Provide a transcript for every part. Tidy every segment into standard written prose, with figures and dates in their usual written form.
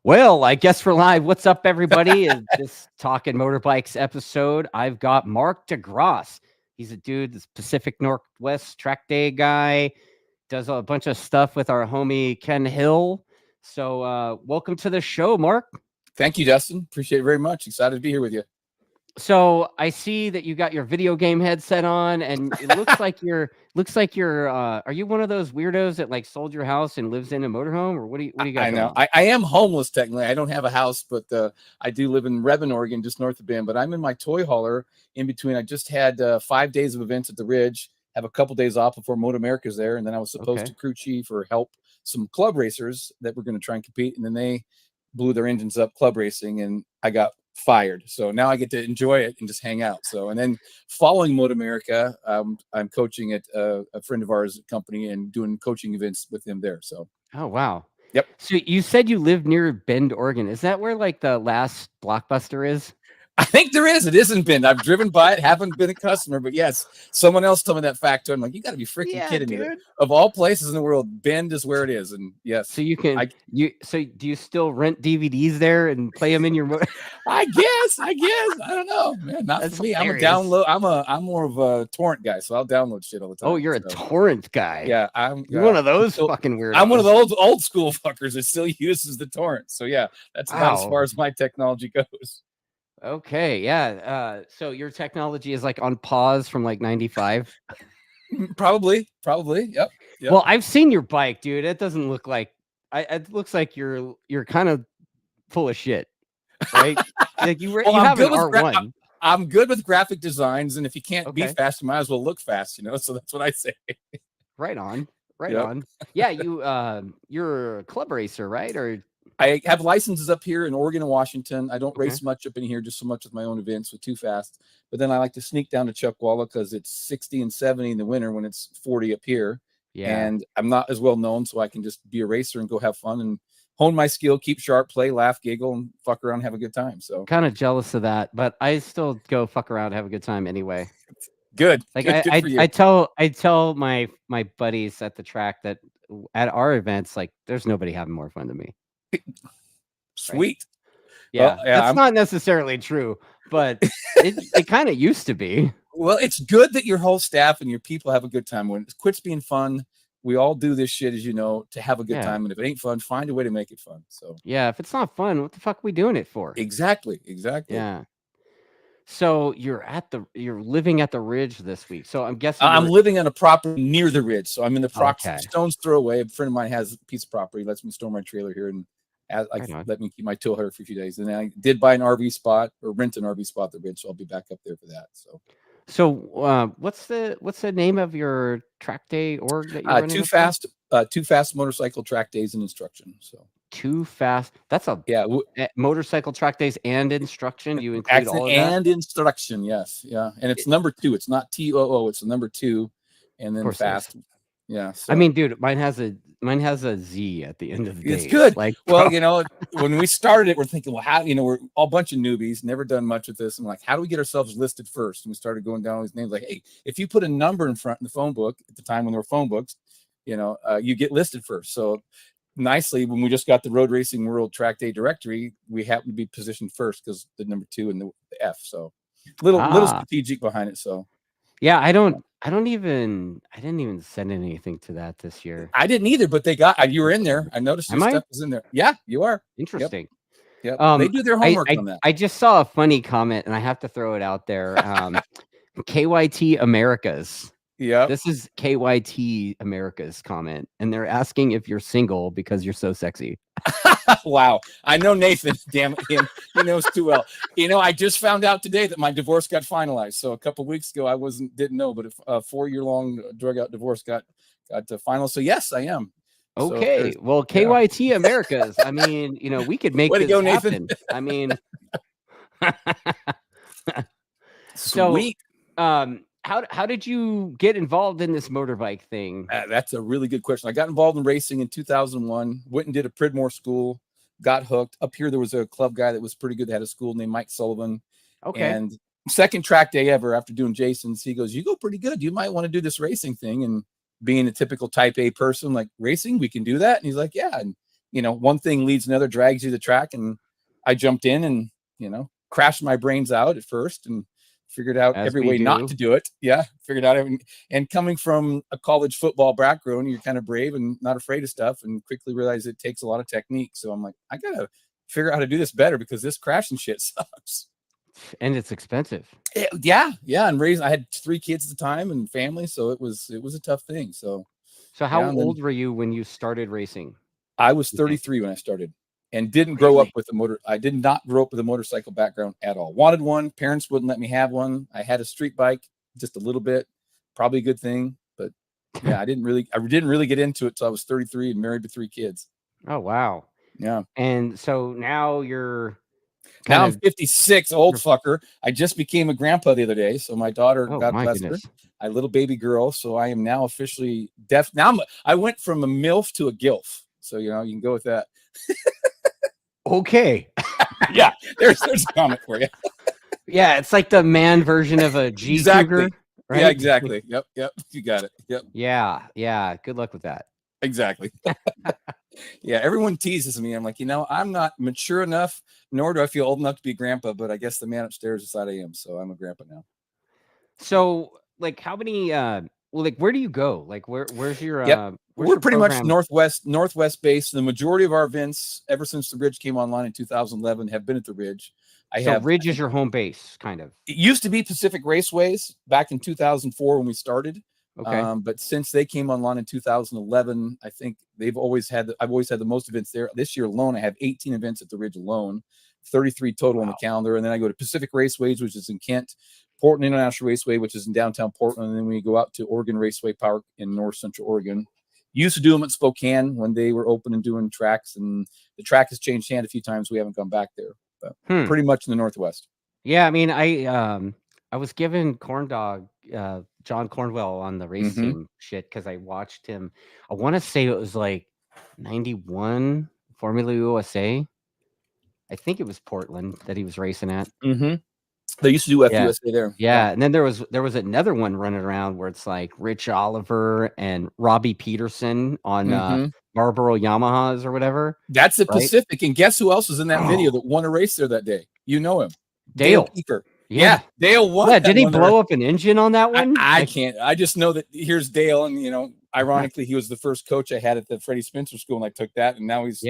Well, I guess we're live. What's up, everybody? In this Talkin Motorbikes episode, I've got Marc DeGross. He's a dude, this Pacific Northwest Trackday guy, does a bunch of stuff with our homie Ken Hill. So welcome to the show, Marc. Thank you, Dustin. Appreciate it very much. Excited to be here with you. So I see that you got your video game headset on, and it looks like you're are you one of those weirdos that like sold your house and lives in a motorhome, or what do you got I going know. on? I am homeless technically. I don't have a house, but I do live in Redmond, Oregon, just north of Bend. But I'm in my toy hauler in between. I just had 5 days of events at the Ridge, have a couple days off before Moto America's there, and then I was supposed to crew chief or help some club racers that were going to try and compete, and then they blew their engines up club racing, and I got fired. So now I get to enjoy it and just hang out. So, and then following Moto America, I'm coaching at a friend of ours company and doing coaching events with him there. So, Oh, wow. Yep. So you said you live near Bend, Oregon. Is that where like the last Blockbuster is? I think there is. It isn't Bend. I've driven by it, haven't been a customer, but yes, someone else told me that fact. I'm like, you got to be freaking kidding me. Of all places in the world, Bend is where it is. And yes, so you can. So do you still rent DVDs there and play them in your? I guess. I don't know, man. Not That's for me. hilarious. I'm a download. I'm more of a torrent guy, so I'll download shit all the time. Oh, you're a torrent guy. Yeah, You're one of those fucking weirdos. I'm one of the old school fuckers that still uses the torrent. So yeah, that's about as far as my technology goes. Okay, yeah. So your technology is like on pause from like 95? Probably. Yep. Well, I've seen your bike, dude. It doesn't look like it looks like you're kind of full of shit, right? Like you have an R1. I'm good with graphic designs, and if you can't be fast, you might as well look fast, So that's what I say. Right on. On. Yeah, you're a club racer, right? Or I have licenses up here in Oregon and Washington. I don't race much up in here, just so much with my own events with Too Fast. But then I like to sneak down to Chuckwalla because it's 60 and 70 in the winter when it's 40 up here. Yeah. And I'm not as well known, so I can just be a racer and go have fun and hone my skill, keep sharp, play, laugh, giggle, and fuck around and have a good time. So kind of jealous of that, but I still go fuck around and have a good time anyway. Good. Like good I for you. I tell my buddies at the track that at our events, like there's nobody having more fun than me. Sweet. Right? Yeah, well, that's not necessarily true, but it kind of used to be. Well, it's good that your whole staff and your people have a good time. When it quits being fun, we all do this shit, as you know, to have a good time. And if it ain't fun, find a way to make it fun. So yeah, if it's not fun, what the fuck are we doing it for? Exactly. Yeah. So you're living at the Ridge this week. So I'm guessing I'm living on a property near the Ridge. So I'm in the property stone's throw away. A friend of mine has a piece of property, lets me store my trailer here and let me keep my tow her for a few days. And then I did buy an RV spot or rent an RV spot at the Ridge. So I'll be back up there for that. So what's the name of your track day org that you're running? Too Fast Motorcycle Track Days and Instruction. So Too Fast. That's motorcycle track days and instruction. You include all of that? And instruction, yes, yeah. And it's number 2. It's not TOO. It's the number 2, and then fast. Yeah. So. I mean, dude, mine has a Z at the end of the day. It's good. Like, well, when we started it, we're thinking, well, how, we're all a bunch of newbies, never done much with this. And like, how do we get ourselves listed first? And we started going down all these names. Like, hey, if you put a number in front in the phone book at the time when there were phone books, you get listed first. So nicely, when we just got the Road Racing World Track Day directory, we happen to be positioned first because the number 2 and the F. So little strategic behind it. So yeah, I didn't even send anything to that this year. I didn't either, but you were in there. I noticed your stuff was in there. Yeah, you are. Interesting. Yep. They do their homework on that. I just saw a funny comment and I have to throw it out there. KYT Americas. Yeah. This is KYT America's comment, and they're asking if you're single because you're so sexy. Wow. I know Nathan. Damn it, him. He knows too well. I just found out today that my divorce got finalized. So a couple of weeks ago, I didn't know, but a 4-year-long drug out divorce got to final. So yes, I am. Okay. So well, KYT Americas. I mean, we could make this happen. I mean, sweet. So, how did you get involved in this motorbike thing? That's a really good question. I got involved in racing in 2001. Went and did a Pridmore school. Got hooked. Up here, there was a club guy that was pretty good. That had a school named Mike Sullivan. Okay. And second track day ever after doing Jason's, he goes, "You go pretty good. You might want to do this racing thing." And being a typical Type A person, like, racing, we can do that. And he's like, "Yeah." And one thing leads another, drags you to the track. And I jumped in and, crashed my brains out at first and figured out As every we way not do. to do it. Yeah. Figured out and coming from a college football background, you're kind of brave and not afraid of stuff, and quickly realized it takes a lot of technique. So I'm like, I gotta figure out how to do this better, because this crashing shit sucks. And it's expensive. Yeah. And I had 3 kids at the time and family. So it was a tough thing. So how old were you when you started racing? I was 33 when I started, and didn't grow up with a motor. I did not grow up with a motorcycle background at all. Wanted one. Parents wouldn't let me have one. I had a street bike just a little bit, probably a good thing. But yeah, I didn't really get into it till I was 33 and married with 3 kids. Oh, wow. Yeah. And so now you're now I'm 56, old fucker. I just became a grandpa the other day. So my daughter, God bless her, a little baby girl. So I am now officially deaf. Now I went from a MILF to a GILF. So, you can go with that. Okay. Yeah. There's a comment for you. Yeah. It's like the man version of a G exactly. Cougar, right? Yeah, exactly. Yep. You got it. Yep. Yeah. Good luck with that. Exactly. Yeah. Everyone teases me. I'm like, I'm not mature enough, nor do I feel old enough to be a grandpa, but I guess the man upstairs decided I am. So I'm a grandpa now. So like how many, where do you go? Like where's your, we're pretty much northwest based. The majority of our events ever since the Ridge came online in 2011 have been at the Ridge. Ridge is your home base, kind of. It used to be Pacific Raceways back in 2004 when we started. Okay. But since they came online in 2011, I think I've always had the most events there. This year alone, I have 18 events at the Ridge alone, 33 total on the calendar. And then I go to Pacific Raceways, which is in Kent, Portland International Raceway, which is in downtown Portland. And then we go out to Oregon Raceway Park in North Central Oregon. Used to do them at Spokane when they were open and doing tracks, and the track has changed hand a few times. We haven't gone back there, but pretty much in the Northwest. Yeah. I mean, I was given Corn Dog, John Cornwell on the race team shit, because I watched him. I want to say it was like 91 Formula USA. I think it was Portland that he was racing at. They used to do FUSA there. Yeah. And then there was another one running around where it's like Rich Oliver and Robbie Peterson on Marlboro Yamahas or whatever. That's the Pacific. And guess who else was in that video that won a race there that day? You know him. Dale Keeper. Yeah, Dale won. Yeah, did he blow up an engine on that one? I can't. I just know that here's Dale, and ironically, he was the first coach I had at the Freddie Spencer School, and I took that, and now he's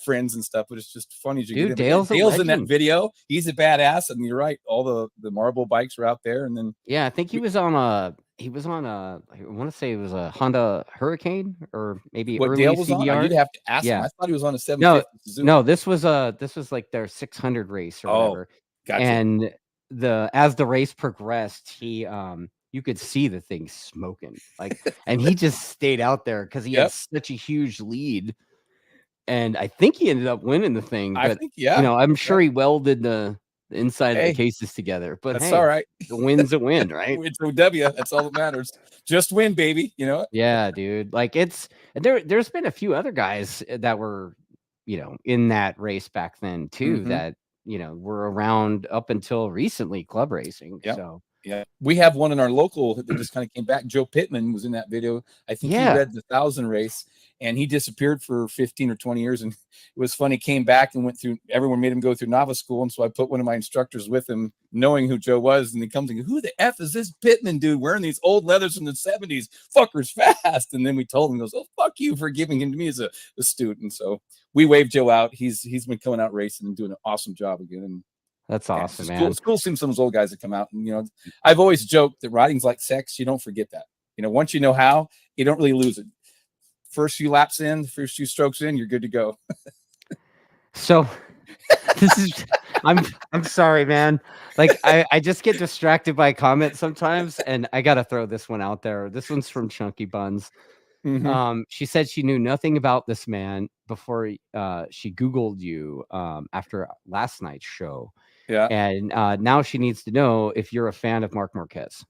friends and stuff. But it's just funny. Dale's in that video. He's a badass, and you're right. All the marble bikes are out there, and then I think he was on a. I want to say it was a Honda Hurricane, or maybe what early Dale was CBR. on. You'd have to ask him. I thought he was on a 750 Suzuki. No, this was like their 600 race or whatever. Gotcha. And as the race progressed, he you could see the thing smoking, like, and he just stayed out there because he had such a huge lead, and I think he ended up winning the thing. But I think, I'm sure he welded the inside of the cases together. But that's all right. The win's a win, right? It's a W. That's all that matters. Just win, baby. You know. Yeah, dude. Like there's been a few other guys that were in that race back then too that were around up until recently, club racing. So we have one in our local that just kind of came back. Joe Pittman was in that video. I think he read the 1,000 race, and he disappeared for 15 or 20 years. And it was funny, came back and went through, everyone made him go through novice school. And so I put one of my instructors with him, knowing who Joe was. And he comes and goes, who the F is this Pittman dude wearing these old leathers from the 70s? Fucker's fast. And then we told him, he goes, oh, fuck you for giving him to me as a student. So we waved Joe out. He's been coming out racing and doing an awesome job again. And that's awesome, man. It's cool seeing some of those old guys that come out. And, I've always joked that riding's like sex. You don't forget that. Once you know how, you don't really lose it. First few laps in, first few strokes in, you're good to go. So this is, I'm sorry, man. Like I just get distracted by comments sometimes, and I got to throw this one out there. This one's from Chunky Buns. She said she knew nothing about this man before she Googled you after last night's show. Yeah. And now she needs to know if you're a fan of Marc Marquez.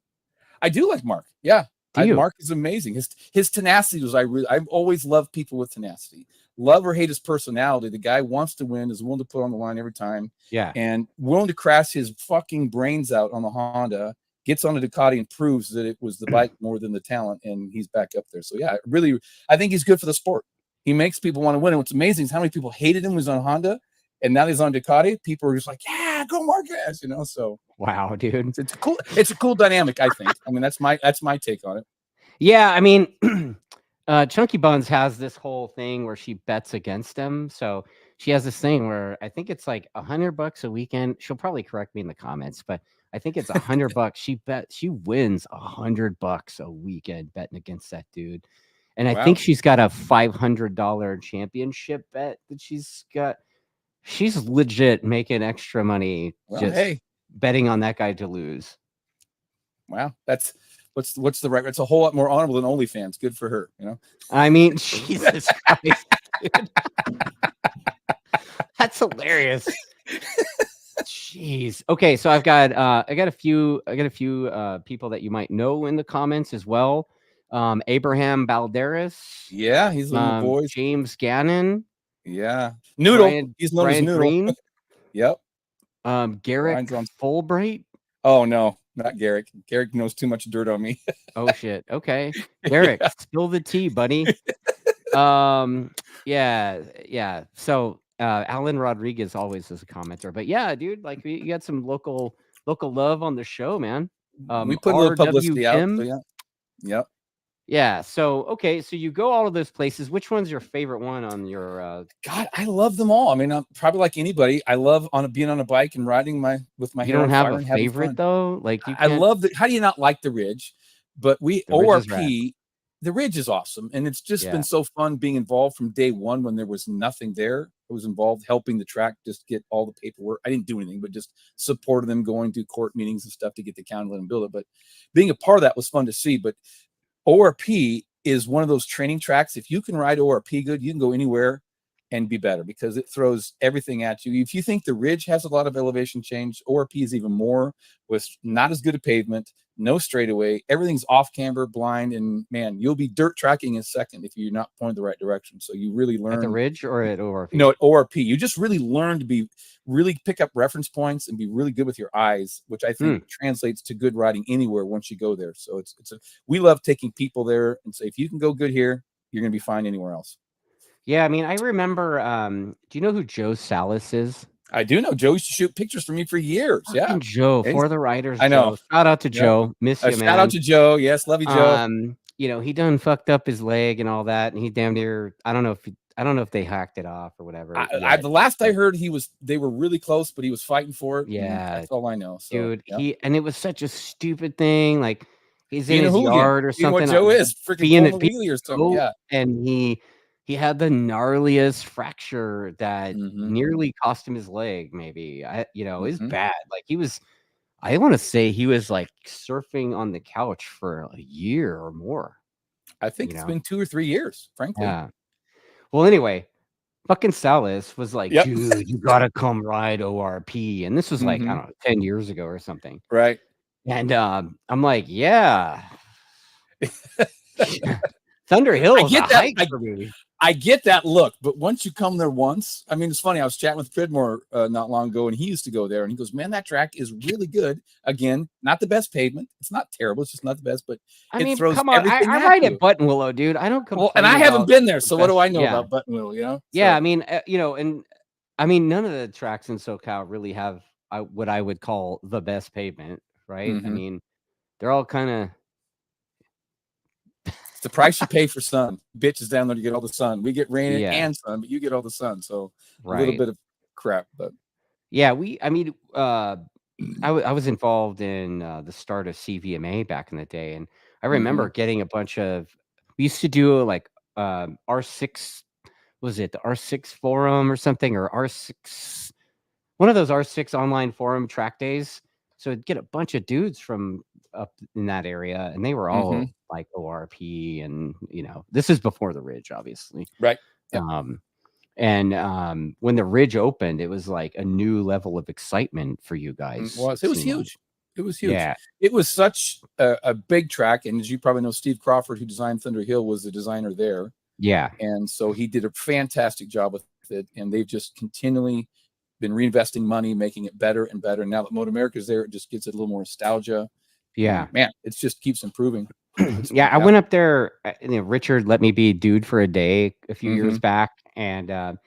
I do like Marc. Yeah. Marc is amazing. His tenacity was, I've always loved people with tenacity. Love or hate his personality. The guy wants to win, is willing to put on the line every time. Yeah. And willing to crash his fucking brains out on the Honda, gets on a Ducati and proves that it was the bike more than the talent, and he's back up there. So yeah, really, I think he's good for the sport. He makes people want to win. And what's amazing is how many people hated him when he was on Honda, and now he's on Ducati. People are just like, yeah, go Marquez, you know. So wow, dude, it's a cool dynamic, I think. I mean, that's my take on it. Yeah, I mean, Chunky Buns has this whole thing where she bets against him. So she has this thing where I think it's like $100 a weekend. She'll probably correct me in the comments, but I think it's $100. She wins $100 a weekend betting against that dude. And I think she's got a $500 championship bet that she's got. She's legit making extra money betting on that guy to lose. Wow, that's what's the right? It's a whole lot more honorable than OnlyFans. Good for her, you know. I mean, Jesus Christ, dude. That's hilarious. Jeez. Okay, so I got a few people that you might know in the comments as well. Abraham Balderas. Yeah, he's one of the boys. James Gannon. Yeah, Noodle. He's known as Noodle. Green. Yep. Garrick Fulbright. Oh no, not Garrick. Garrick knows too much dirt on me. Oh shit. Okay, Garrick, spill the tea, buddy. Yeah. So Alan Rodriguez always is a commenter, but yeah, dude, like you got some local love on the show, man. We put a little publicity out. So yeah. Yep. Yeah. So okay, so you go all of those places. Which one's your favorite one on your? God, I love them all. I mean, I'm probably like anybody. I love being on a bike and riding with my hair on fire. You don't have a favorite though. Like I love that. How do you not like the Ridge? But ORP. The Ridge is awesome, and it's just been so fun being involved from day one when there was nothing there. I was involved helping the track just get all the paperwork. I didn't do anything, but just supported them going to court meetings and stuff to get the county and let them build it. But being a part of that was fun to see. But ORP is one of those training tracks. If you can ride ORP good, you can go anywhere and be better because it throws everything at you. If you think the Ridge has a lot of elevation change, ORP is even more, with not as good a pavement, no straightaway, everything's off camber, blind, and man, you'll be dirt tracking in a second if you're not pointing the right direction. So you really learn at the Ridge or at ORP? No, at ORP. You just really learn to really pick up reference points and be really good with your eyes, which I think translates to good riding anywhere once you go there. So we love taking people there and say, if you can go good here, you're going to be fine anywhere else. Yeah, I mean, I remember. Do you know who Joe Salas is? I do know. Joe used to shoot pictures for me for years. Yeah, Joe for the Riders. I know. Joe. Shout out to Joe. Miss you, man. Shout out to Joe. Yes, love you, Joe. You know, he done fucked up his leg and all that, and he damn near. I don't know if they hacked it off or whatever. The last I heard, they were really close, but he was fighting for it. Yeah, that's all I know. So, dude, and it was such a stupid thing. Like he's in his yard or something. You know what Joe is freaking wheelie or something. Yeah, and he had the gnarliest fracture that nearly cost him his leg. Maybe it was bad. Like I want to say he was like surfing on the couch for a year or more. I think it's been 2 or 3 years, frankly. Yeah. Well, anyway, fucking Salas was like, dude, you gotta come ride ORP, and this was like I don't know, 10 years ago or something, right? And I'm like, yeah. Thunder Hill is a hike for me. I get that look, but once you come there once, I mean, it's funny. I was chatting with Pridmore not long ago, and he used to go there, and he goes, "Man, that track is really good. Again, not the best pavement. It's not terrible. It's just not the best, but throws come on. I ride at Buttonwillow, dude. I don't complain. Well, and I haven't been there, so what do I know about Buttonwillow? You know? Yeah, I mean, and I mean, none of the tracks in SoCal really have what I would call the best pavement, right? I mean, they're all kind of. It's the price you pay for sun. Bitches down there to get all the sun. We get rain and sun, but you get all the sun. So a little bit of crap, but yeah, I was involved in the start of CVMA back in the day, and I remember getting a bunch of. We used to do like R6. Was it the R6 forum or something, or R6? One of those R6 online forum track days. So it'd get a bunch of dudes from up in that area, and they were all like ORP, and this is before the Ridge, obviously, right? Yep. When the Ridge opened, it was like a new level of excitement for you guys. It was huge. It was huge. Yeah. It was such a big track, and as you probably know, Steve Crawford, who designed Thunder Hill, was the designer there. Yeah, and so he did a fantastic job with it, and they've just continually been reinvesting money, making it better and better. And now that Moto America is there, it just gives it a little more nostalgia. Yeah, man, it just keeps improving. Yeah, I went up there. Richard let me be dude for a day a few years Mhm. back, and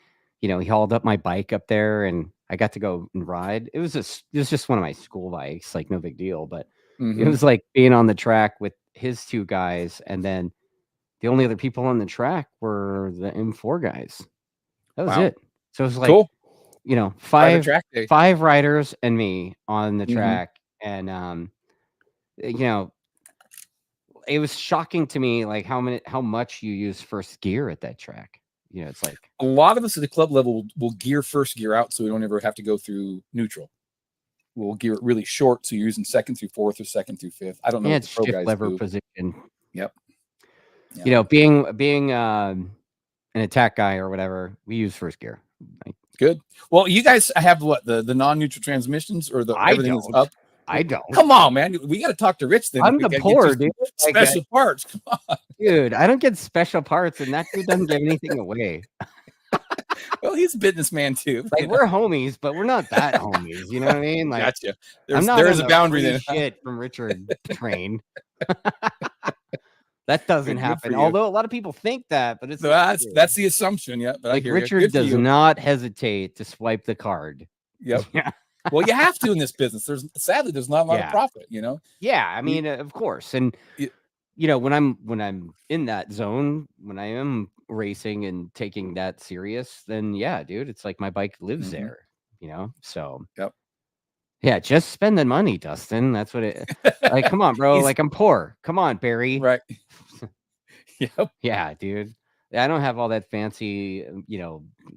he hauled up my bike up there, and I got to go and ride. It was just one of my school bikes, like no big deal, but it Mhm. was like being on the track with his two guys, and then the only other people on the track were the M4 guys. That was Wow. it. So it was like, Cool. Private five track day. five riders and me on the Mhm. track, and you know, it was shocking to me, like how much you use first gear at that track. It's like, A lot of us at the club level will gear first gear out so we don't ever have to go through neutral. We'll gear it really short, so you're using second through fourth or second through fifth. I don't know what it's the pro shift guys lever do. position. Yep. Yeah. Being an attack guy or whatever, we use first gear. Like, Good. Well, you guys have what, the non-neutral transmissions, or the I everything is don't. up? I don't. Come on, man. We got to talk to Rich then. If I'm we the got to get poor you dude. some special parts. Come on. Dude, I don't get special parts, and that dude doesn't give anything away. Well, he's a businessman too. Like, we're homies, but we're not that homies. You know what I mean? Like, Gotcha. I'm not There's on a the boundary free then. shit from Richard train. That doesn't Good happen. for you. Although a lot of people think that, but it's So not that's true. the assumption. Yeah, but I Like, hear you. Richard Good for does you. not hesitate to swipe the card. Yep. Yeah. Well, you have to in this business. Sadly, there's not a lot of Yeah. profit. Yeah, I mean, of course. And Y- when I'm in that zone, when I am racing and taking that serious, then yeah, dude, it's like my bike lives Mhm. there. So Yep. yeah, just spend the money, Dustin. That's what it like. Come on, bro. He's Like, I'm poor. Come on, Barry. right. Yep. Yeah, dude. I don't have all that fancy,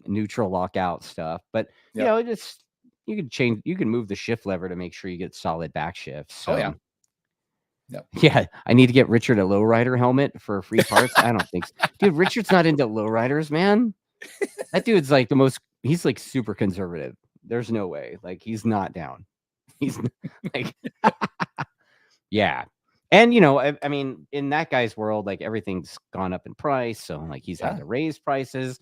neutral lockout stuff, but Yep. just you can move the shift lever to make sure you get solid back shifts. So Oh yeah. Yep. yeah, I need to get Richard a lowrider helmet for free parts. I don't think so. Dude, Richard's not into lowriders, man. That dude's like he's like super conservative. There's no way. Like, he's not down. He's like, yeah. And I mean, in that guy's world, like, everything's gone up in price. So like, he's had Yeah. to raise prices.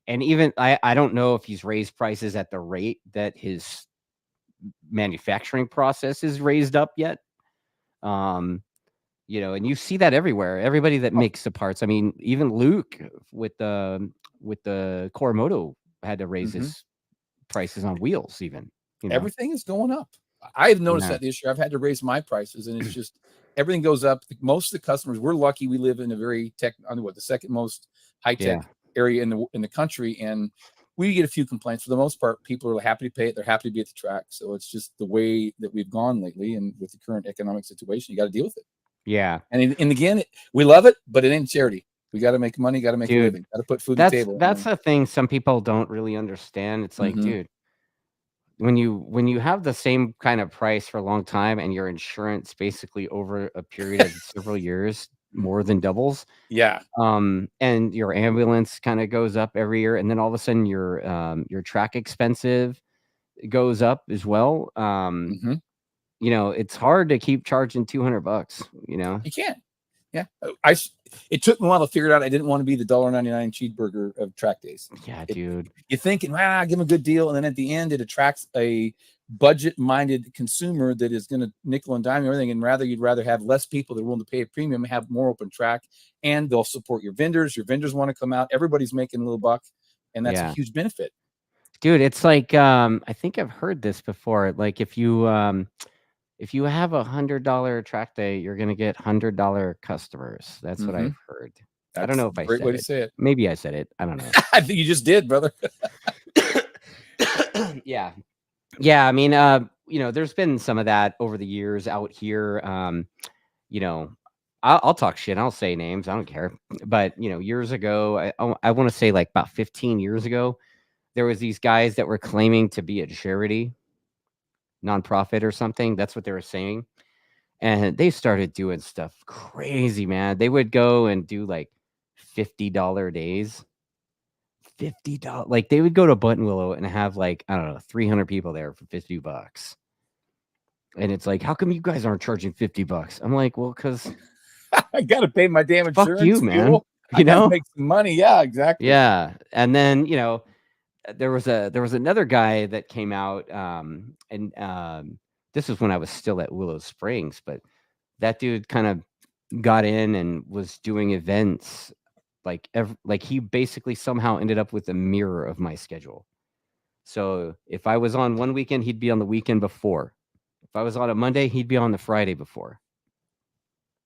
And even I don't know if he's raised prices at the rate that his manufacturing process is raised up yet. And you see that everywhere. Everybody that Oh. makes the parts. I mean, even Luke with the Core Moto had to raise Mhm. his prices on wheels. Even Everything is going up. I've noticed Yeah. that this year. I've had to raise my prices, and it's just everything goes up. Most of the customers, we're lucky. We live in a very the second most high tech area in the country, and we get a few complaints. For the most part, people are happy to pay it. They're happy to be at the track. So it's just the way that we've gone lately, and with the current economic situation, you got to deal with it. Yeah. And again, we love it, but it ain't charity. We got to make money. Got to make a living. Got to put food on the table. That's the thing some people don't really understand. It's like, dude, when you have the same kind of price for a long time, and your insurance basically over a period of several years more than doubles, Yeah. and your ambulance kind of goes up every year, and then all of a sudden your track expensive goes up as well. It's hard to keep charging $200. You can't. Yeah. It took me a while to figure it out. I didn't want to be the $1.99 cheeseburger of Trackdays. Yeah, dude. You're thinking, give them a good deal, and then at the end, it attracts a budget-minded consumer that is going to nickel and dime everything. And you'd rather have less people that are willing to pay a premium and have more open track, and they'll support your vendors. Your vendors want to come out. Everybody's making a little buck, and that's a huge benefit. Dude, it's like, I think I've heard this before. Like, if you have a $100 track day, you're gonna get $100 customers. That's what I've heard. I don't know if I great said way to it. say it. Maybe I said it. I don't know. I think you just did, brother. Yeah. I mean, there's been some of that over the years out here. I'll talk shit. I'll say names. I don't care. But years ago, I want to say like about 15 years ago, there was these guys that were claiming to be a charity nonprofit or something. That's what they were saying. And they started doing stuff crazy, man. They would go and do like $50 days. $50. Like, they would go to Buttonwillow and have, like, I don't know, 300 people there for $50. And it's like, how come you guys aren't charging $50? I'm like, well, because I got to pay my damn insurance. fuck you, man. Fuel. I gotta make some money. Yeah, exactly. Yeah. And then, there was another guy that came out, and this was when I was still at Willow Springs, but that dude kind of got in and was doing events like he basically somehow ended up with a mirror of my schedule. So if I was on one weekend, he'd be on the weekend before. If I was on a Monday, he'd be on the Friday before.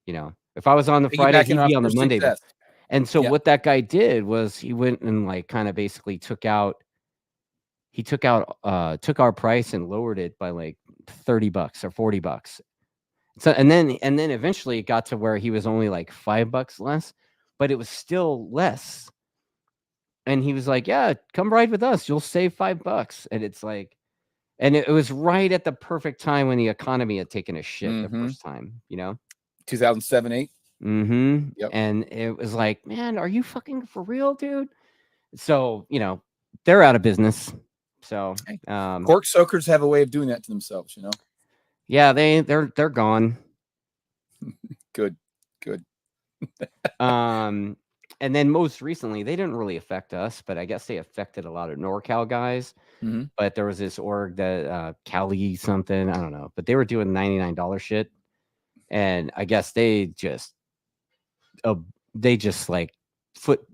You know, if I was on the Friday, Piggybacking he'd off be on the your Monday before. success. And so Yeah. what that guy did was he went and like kind of basically took our price and lowered it by like $30 or $40. So and then eventually it got to where he was only like $5 less, but it was still less. And he was like, "Yeah, come ride with us. You'll save $5." And it's like, and it was right at the perfect time when the economy had taken a shit the first time, 2007, 8. Yep. And it was like, man, are you fucking for real, dude? So, they're out of business. So, Cork soakers have a way of doing that to themselves, yeah, they're gone. Good. And then most recently, they didn't really affect us, but I guess they affected a lot of NorCal guys. But there was this org that Cali something, I don't know, but they were doing $99 shit, and I guess they just like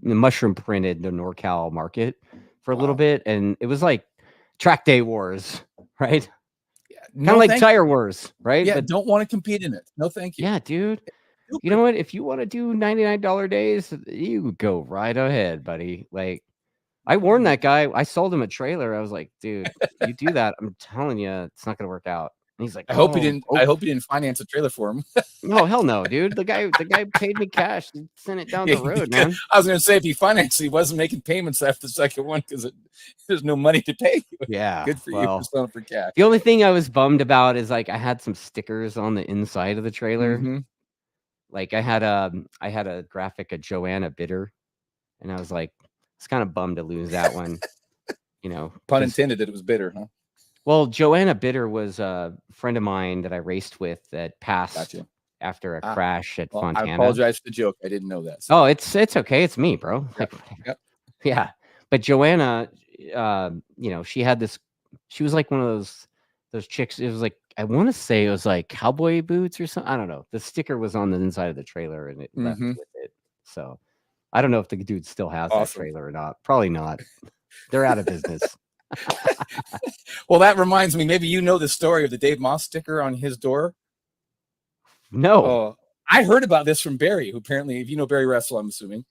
mushroom printed the NorCal market for a little bit, and it was like Trackday wars, right? Yeah, kind of like tire wars, right? Yeah, but don't want to compete in it. No, thank you. Yeah, dude. You know what? If you want to do $99 days, you go right ahead, buddy. Like, I warned that guy. I sold him a trailer. I was like, dude, you do that, I'm telling you, it's not gonna work out. And he's like, I hope he didn't finance a trailer for him. No, hell no, dude. The guy paid me cash and sent it down the road, man. I was gonna say, if he financed, he wasn't making payments after the second one because there's no money to pay. Yeah, good for you for selling for cash. The only thing I was bummed about is like I had some stickers on the inside of the trailer. Like I had a graphic of Joanna Bitter, and I was like, it's kind of bummed to lose that one. Pun intended that it was bitter, huh? Well, Joanna Bitter was a friend of mine that I raced with that passed after a crash at Fontana. I apologize for the joke. I didn't know that. So. Oh, it's okay. It's me, bro. Like, yeah. But Joanna, she had this. She was like one of those chicks. It was like, I want to say it was like cowboy boots or something. I don't know. The sticker was on the inside of the trailer, and it left with it. So I don't know if the dude still has that trailer or not. Probably not. They're out of business. Well, that reminds me, maybe you know the story of the Dave Moss sticker on his door. No. I heard about this from Barry, who apparently, if you know Barry Russell, I'm assuming.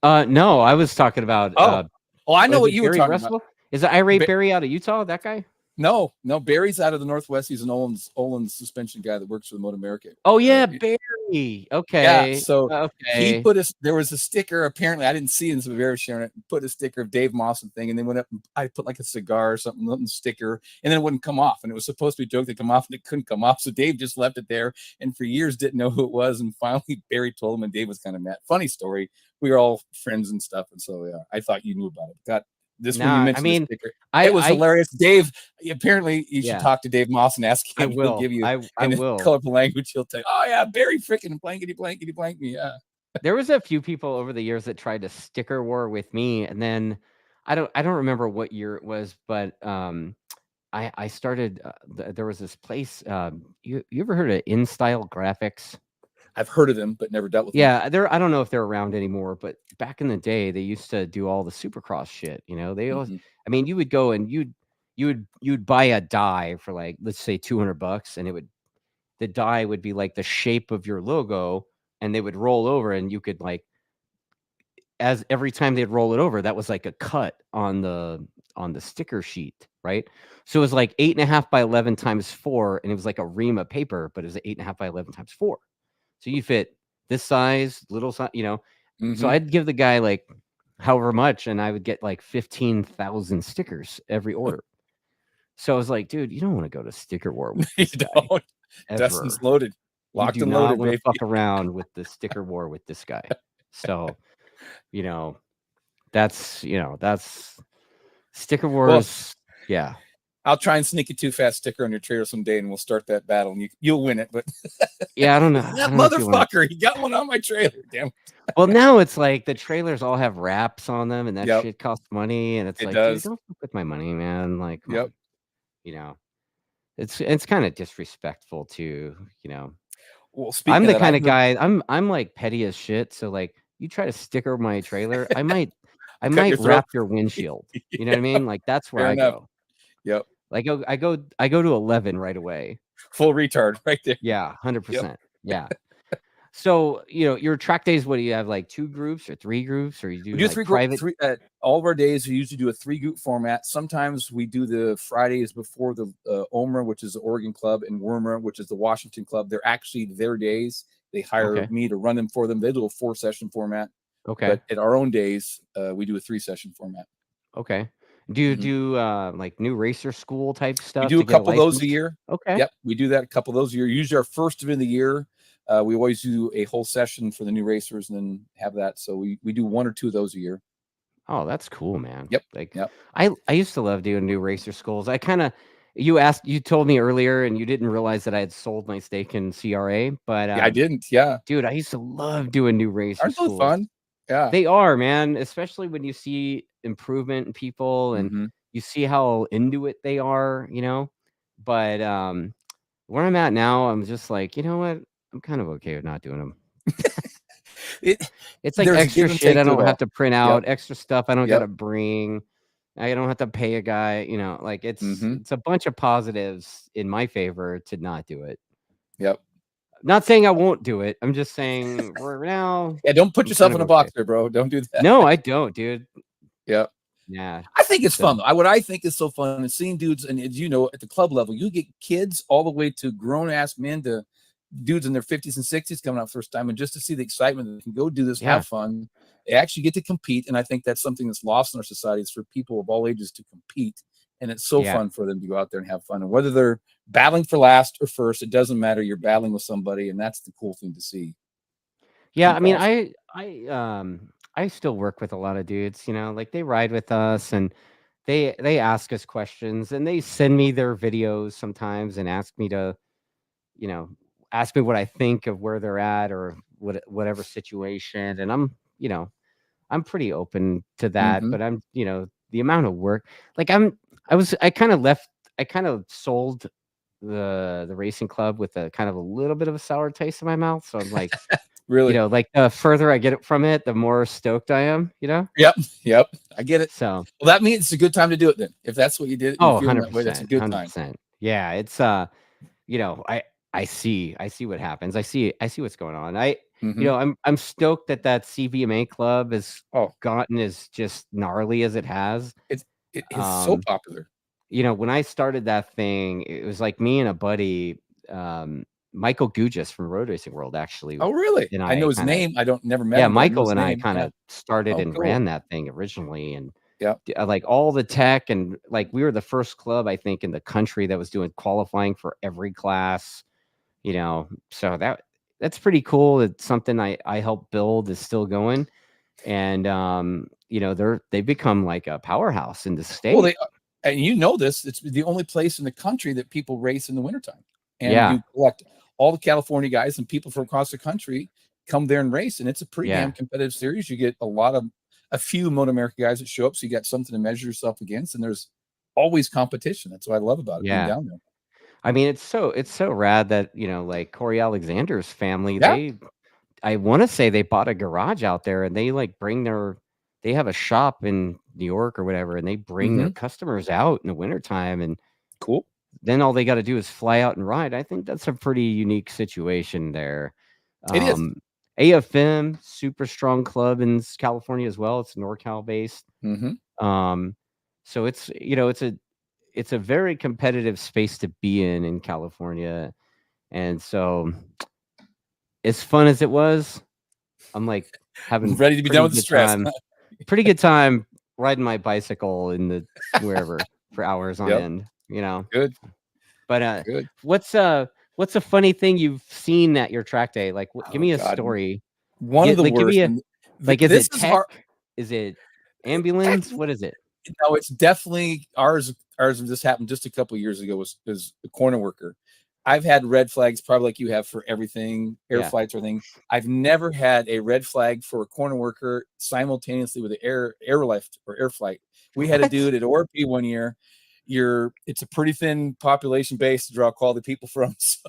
No, I was talking about. I know what you were talking Russell? about. Is it Irate Barry out of Utah? That guy? No, Barry's out of the Northwest. He's an Olin suspension guy that works for the Motor America. Oh yeah, Barry. Okay. Yeah. So he put there was a sticker. Apparently, I didn't see it, so Barry sharing it. Put a sticker of Dave Moss and thing, and then went up. And I put like a cigar or something sticker, and then it wouldn't come off. And it was supposed to be a joke to come off, and it couldn't come off. So Dave just left it there, and for years didn't know who it was. And finally, Barry told him, and Dave was kind of mad. Funny story. We were all friends and stuff, and so yeah, I thought you knew about it. When you mentioned the sticker, it was hilarious. Dave, apparently you should talk to Dave Moss and ask him. He'll give you in colorful language. He'll tell you, oh yeah, Barry freaking blankety blank me. Yeah. There was a few people over the years that tried to sticker war with me, and then I don't remember what year it was, but I started. There was this place. You ever heard of InStyle Graphics? I've heard of them, but never dealt with them. Yeah, I don't know if they're around anymore, but back in the day, they used to do all the Supercross shit. They always, I mean, you would go and you'd buy a die for like, let's say $200, and the die would be like the shape of your logo, and they would roll over, and you could like, as every time they'd roll it over, that was like a cut on the sticker sheet, right? So it was like 8.5 by 11 times 4, and it was like a ream of paper, but it was 8.5 by 11 times 4. So you fit this size, little size, So I'd give the guy like however much, and I would get like 15,000 stickers every order. So I was like, dude, you don't want to go to sticker war with this guy. Dustin's loaded. Locked and loaded, baby. Fuck around with the sticker war with this guy. So, that's sticker wars. Well, yeah. I'll try and sneak a Too Fast sticker on your trailer someday, and we'll start that battle, and you'll win it. But yeah, I don't know. That motherfucker, he got one on my trailer. Damn. Well, now it's like the trailers all have wraps on them, and that shit costs money. And it's like, dude, don't fuck with my money, man. Like, come on. It's kind of disrespectful to. Well, speaking I'm of the that, kind I've of heard guy. I'm like petty as shit. So like, you try to sticker my trailer, I might cut your throat. wrap your windshield. You know what Yeah, I mean? Like that's where fair I enough. go. Yep. Like I go to 11 right away. Full retard right there. Yeah, Yep. 100%. Yeah. So, your track days, what do you have, like 2 groups or 3 groups, or you We do do like private? three all of our days. We usually do a 3-group format. Sometimes we do the Fridays before the OMRA, which is the Oregon Club, and WRMA, which is the Washington Club. They're actually their days. They hire Okay. me to run them for them. They do a 4-session format, Okay. but at our own days, we do a 3-session format. Okay. Do you Mhm. do like new racer school type We stuff do to a get a couple of those a license? year. Okay. Yep, we do that a couple of those a year. Usually our first event of the year, we always do a whole session for the new racers and then have that. So we do 1 or 2 of those a year. Oh, that's cool, man. Yep. Like Yep. I used to love doing new racer schools. I kind of you told me earlier and you didn't realize that I had sold my stake in CRA, but Yeah, I didn't. Yeah. dude, I used to love doing new racer Aren't those schools. fun? Yeah. They are, man, especially when you see improvement in people and Mhm. you see how into it they are, But where I'm at now, I'm just like, you know what? I'm kind of okay with not doing them. It It's like there's a extra give and shit take I to it don't have all. to print Yep. out, extra stuff I don't Yep. gotta bring. I don't have to pay a guy, like Mhm. it's a bunch of positives in my favor to not do it. Yep. Not saying I won't do it. I'm just saying right now Yeah, don't put I'm kind yourself of in a okay. box there, bro. Don't do that. No, I don't, dude. Yep. Yeah. I think it's fun So though. What I think is so fun is seeing dudes, and as you know, at the club level, you get kids all the way to grown ass men to dudes in their 50s and 60s coming out first time, and just to see the excitement that they can go do this, yeah. have fun, they actually get to compete. And I think that's something that's lost in our society is for people of all ages to compete. And it's so Yeah. fun for them to go out there and have fun. And whether they're battling for last or first, it doesn't matter. You're battling with somebody, and that's the cool thing to see. Yeah, I Pretty mean, awesome. I still work with a lot of dudes, like they ride with us and they ask us questions and they send me their videos sometimes and ask me to, you know, ask me what I think of where they're at or whatever situation. And I'm pretty open to that, Mm-hmm. but I'm, the amount of work, like I kind of sold the racing club with a kind of a little bit of a sour taste in my mouth. So I'm like, Really? like the further I get it from it, the more stoked I am. Yep. Yep. I get it. So, Well, that means it's a good time to do it then. If that's what you did and you're oh, feeling that way, that's a 100%, good time. 100%. Yeah, it's I see what happens. I see what's going on. Mm-hmm. I'm stoked that CVMA club has Oh, gotten as just gnarly as it has. it is so Um, popular. when I started that thing, it was like me and a buddy, Michael Gugis from Road Racing World, actually, Oh, really? and I know I his kind of, name. I don't never met yeah, him, but I know Michael his and I name. kind Yeah. of started Oh, and cool. ran that thing originally, and Yeah. like all the tech and like we were the first club I think in the country that was doing qualifying for every class. So that's pretty cool. It's something I helped build is still going, and they've become like a powerhouse in the Well, state. and you know this, it's the only place in the country that people race in the wintertime. And Yeah, you collect all the California guys and people from across the country come there and race. And it's a pretty damn yeah, competitive series. You get a few Moto America guys that show up. So you got something to measure yourself against. And there's always competition. That's what I love about it, being yeah. down there. I mean, it's so rad that like Corey Alexander's family, Yeah. I want to say they bought a garage out there and they like they have a shop in New York or whatever, and they bring Mm-hmm. their customers out in the wintertime, and Cool. then all they got to do is fly out and ride. I think that's a pretty unique situation there. It is. AFM, super strong club in California as well. It's NorCal based. Mm-hmm. So it's a very competitive space to be in California. And so as fun as it was, I'm like having Ready to be done with the stress. pretty good time riding my bicycle in the wherever for hours on Yep. end. Good. But Good. what's a funny thing you've seen at your track day? Like, give Oh me a God. story. One of the Give worst. me And like, is this it is tech? hard. Is it ambulance? What is it? No, it's definitely ours. Ours just happened just a couple of years ago. Was a corner worker. I've had red flags, probably like you have for everything, air Yeah. flights, or everything. I've never had a red flag for a corner worker simultaneously with an air lift or air flight. We had a What? dude at ORP one year. it's a pretty thin population base to draw quality people from. So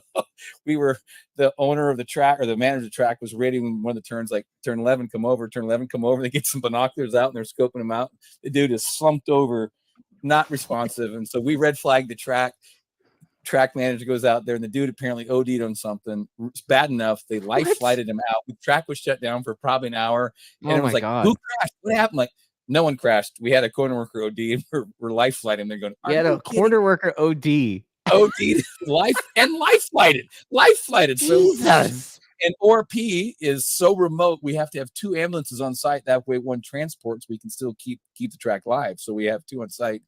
the owner of the track, or the manager of the track, was rating one of the turns, like turn 11, come over, turn 11, come over. They get some binoculars out and they're scoping him out. The dude is slumped over, not responsive. And so we red flagged the track. Track manager goes out there and the dude apparently OD'd on something. It's bad enough. They life flighted him out. The track was shut down for probably an hour. And it was like, God. who crashed? What happened? Like, no one crashed. We had a corner worker OD and we're life flighting. They're going, we had a corner worker OD. OD'd life flighted. Jesus. So, and ORP is so remote. We have to have 2 ambulances on site. That way one transports, we can still keep the track live. So we have 2 on site.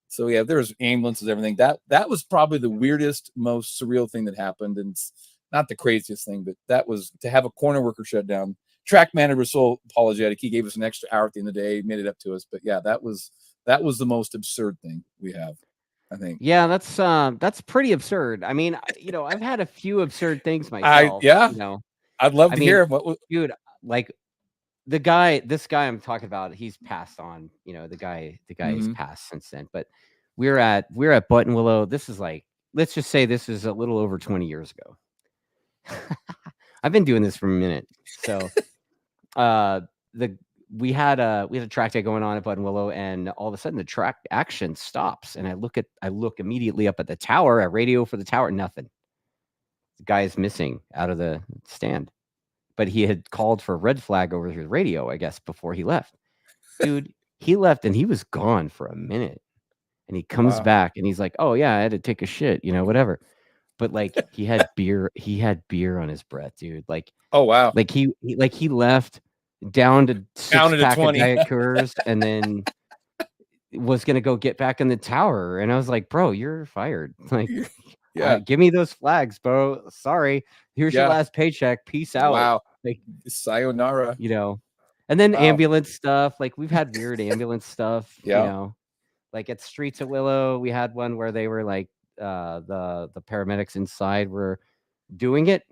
So yeah, there's ambulances, everything. That was probably the weirdest, most surreal thing that happened. And it's not the craziest thing, but that was to have a corner worker shut down. Track manager was so apologetic. He gave us an extra hour at the end of the day, made it up to us. But yeah, that was the most absurd thing we have, I think. Yeah, that's pretty absurd. I mean, I've had a few absurd things myself. I'd love to hear what, dude, like this guy I'm talking about, he's passed on, the guy has passed since then, but we're at Buttonwillow. This is like, let's just say this is a little over 20 years ago. I've been doing this for a minute. So, we had a track day going on at Buttonwillow, and all of a sudden the track action stops. And I look immediately up at the tower, at radio for the tower, nothing. The guy is missing out of the stand. But he had called for a red flag over his radio, I guess, before he left. Dude, he left and he was gone for a minute. And he comes back and he's like, oh yeah, I had to take a shit, whatever. But like he had beer on his breath, dude. Like, oh wow. Like he left down to 6-pack of Diet Coors and then was gonna go get back in the tower. And I was like, bro, you're fired. Like, yeah, give me those flags, bro. Sorry. Here's your last paycheck. Peace out. Wow. Like, sayonara. And then ambulance stuff. Like, we've had weird ambulance stuff. Like at Streets at Willow, we had one where they were like the paramedics inside were doing it.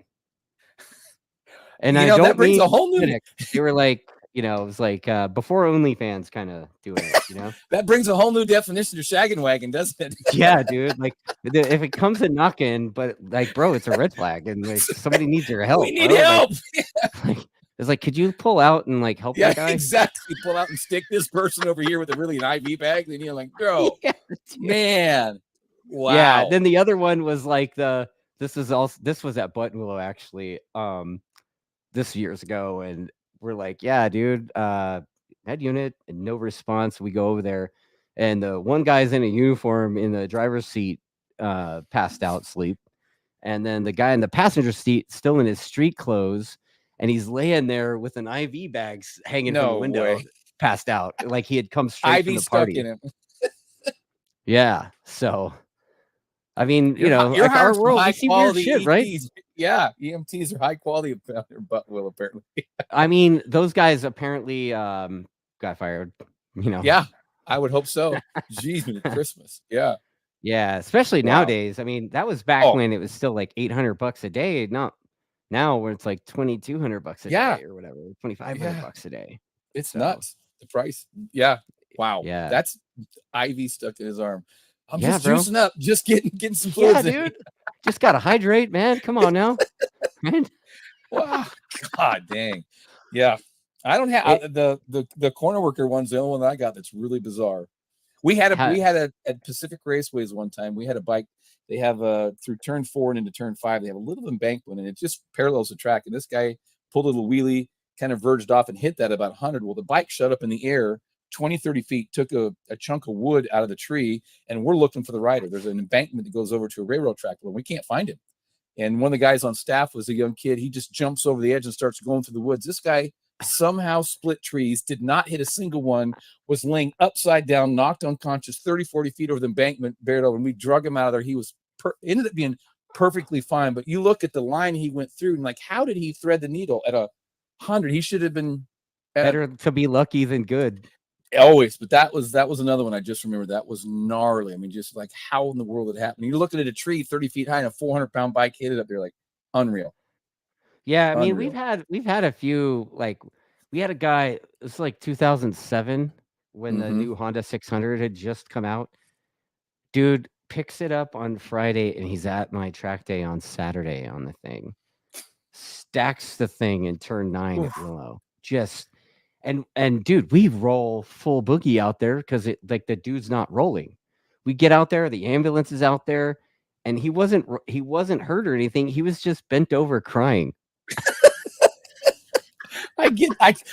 And I don't that brings a whole new. They were like, it was like before OnlyFans kind of doing it, That brings a whole new definition to shaggin' wagon, doesn't it? Yeah, dude. Like, if it comes to knocking, but like, bro, it's a red flag, and like somebody needs your help. We need help. Like, it's like, could you pull out and like help that guy? Exactly. Pull out and stick this person over here with an IV bag. Then you're like, bro, man, wow. Yeah. Then the other one was like this was at Buttonwillow actually, this years ago, and we're like, yeah, dude, that unit, and no response. We go over there, and the one guy's in a uniform in the driver's seat, passed out, sleep. And then the guy in the passenger seat still in his street clothes, and he's laying there with an IV bag hanging from the window, passed out. Like he had come straight from the party. Stuck in him. Yeah. So, I mean, like our world, we see weird shit, right? Yeah, EMTs are high quality about their Buttonwillow, apparently. I mean, those guys apparently got fired. Yeah, I would hope so. Jeez, Christmas. Yeah. Yeah, especially nowadays. I mean, that was back when it was still like $800 a day. Not now where it's like $2,200 a day or whatever, $2,500 a day. It's nuts. The price. Yeah. Wow. Yeah. That's IV stuck in his arm. I'm just juicing up, just getting some fluids in. Dude. Just gotta hydrate, man. Come on now. Wow. God dang. Yeah. I don't have the corner worker one's the only one that I got that's really bizarre. We had at Pacific Raceways one time. We had a bike. They have through turn 4 and into turn 5. They have a little embankment, and it just parallels the track. And this guy pulled a little wheelie, kind of verged off and hit that about 100. Well, the bike shut up in the air 20, 30 feet, took a chunk of wood out of the tree, and we're looking for the rider. There's an embankment that goes over to a railroad track, but we can't find him. And one of the guys on staff was a young kid. He just jumps over the edge and starts going through the woods. This guy somehow split trees, did not hit a single one, was laying upside down, knocked unconscious 30, 40 feet over the embankment, buried over, and we drug him out of there. He was ended up being perfectly fine. But you look at the line he went through, and like, how did he thread the needle at 100? He should have been better to be lucky than good. Always. But that was another one I just remembered. That was gnarly. I mean, just like, how in the world did it happen? You're looking at a tree 30 feet high and a 400-pound bike hit it up there, like, unreal. Yeah, I mean, we've had a few, like, we had a guy, it was like 2007 when the new Honda 600 had just come out. Dude picks it up on Friday, and he's at my track day on Saturday on the thing. Stacks the thing in turn 9 at Willow. Just and dude, we roll full boogie out there because it like the dude's not rolling. We get out there, the ambulance is out there, and he wasn't hurt or anything. He was just bent over crying.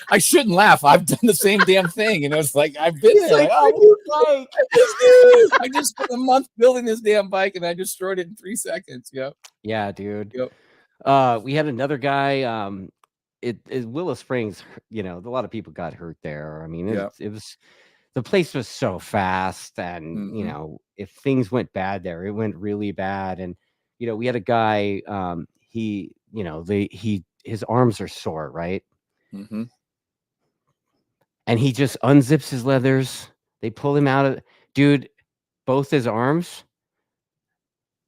I shouldn't laugh. I've done the same damn thing. You know, it's like I've been there. Like, I just spent a month building this damn bike and I destroyed it in 3 seconds. Yep. Yeah, dude. Yep. We had another guy. It Willow Springs. You know, a lot of people got hurt there. I mean, it was the place was so fast, and you know, if things went bad there, it went really bad. And you know, we had a guy. He, you know, his arms are sore, right? Mm-hmm. And he just unzips his leathers. They pull him out of, dude, both his arms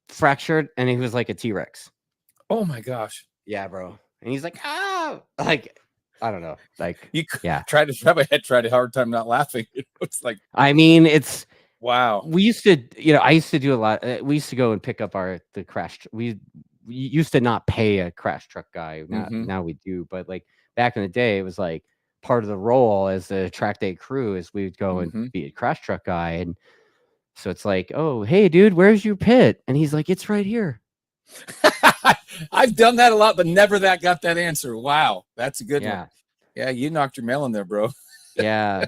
fractured, and he was like a T-Rex. Oh my gosh. Yeah, bro. And he's like, ah, like, I don't know. Like, yeah. Tried a hard time not laughing. It's like, I mean, it's wow. We used to, you know, I used to do a lot. We used to go and pick up the crash. We used to not pay a crash truck guy. Now we do, but like back in the day, it was like part of the role as the track day crew is we would go and be a crash truck guy. And so it's like, oh, hey, dude, where's your pit? And he's like, it's right here. I've done that a lot, but never got that answer. Wow, that's a good one. Yeah, you knocked your melon there, bro. yeah.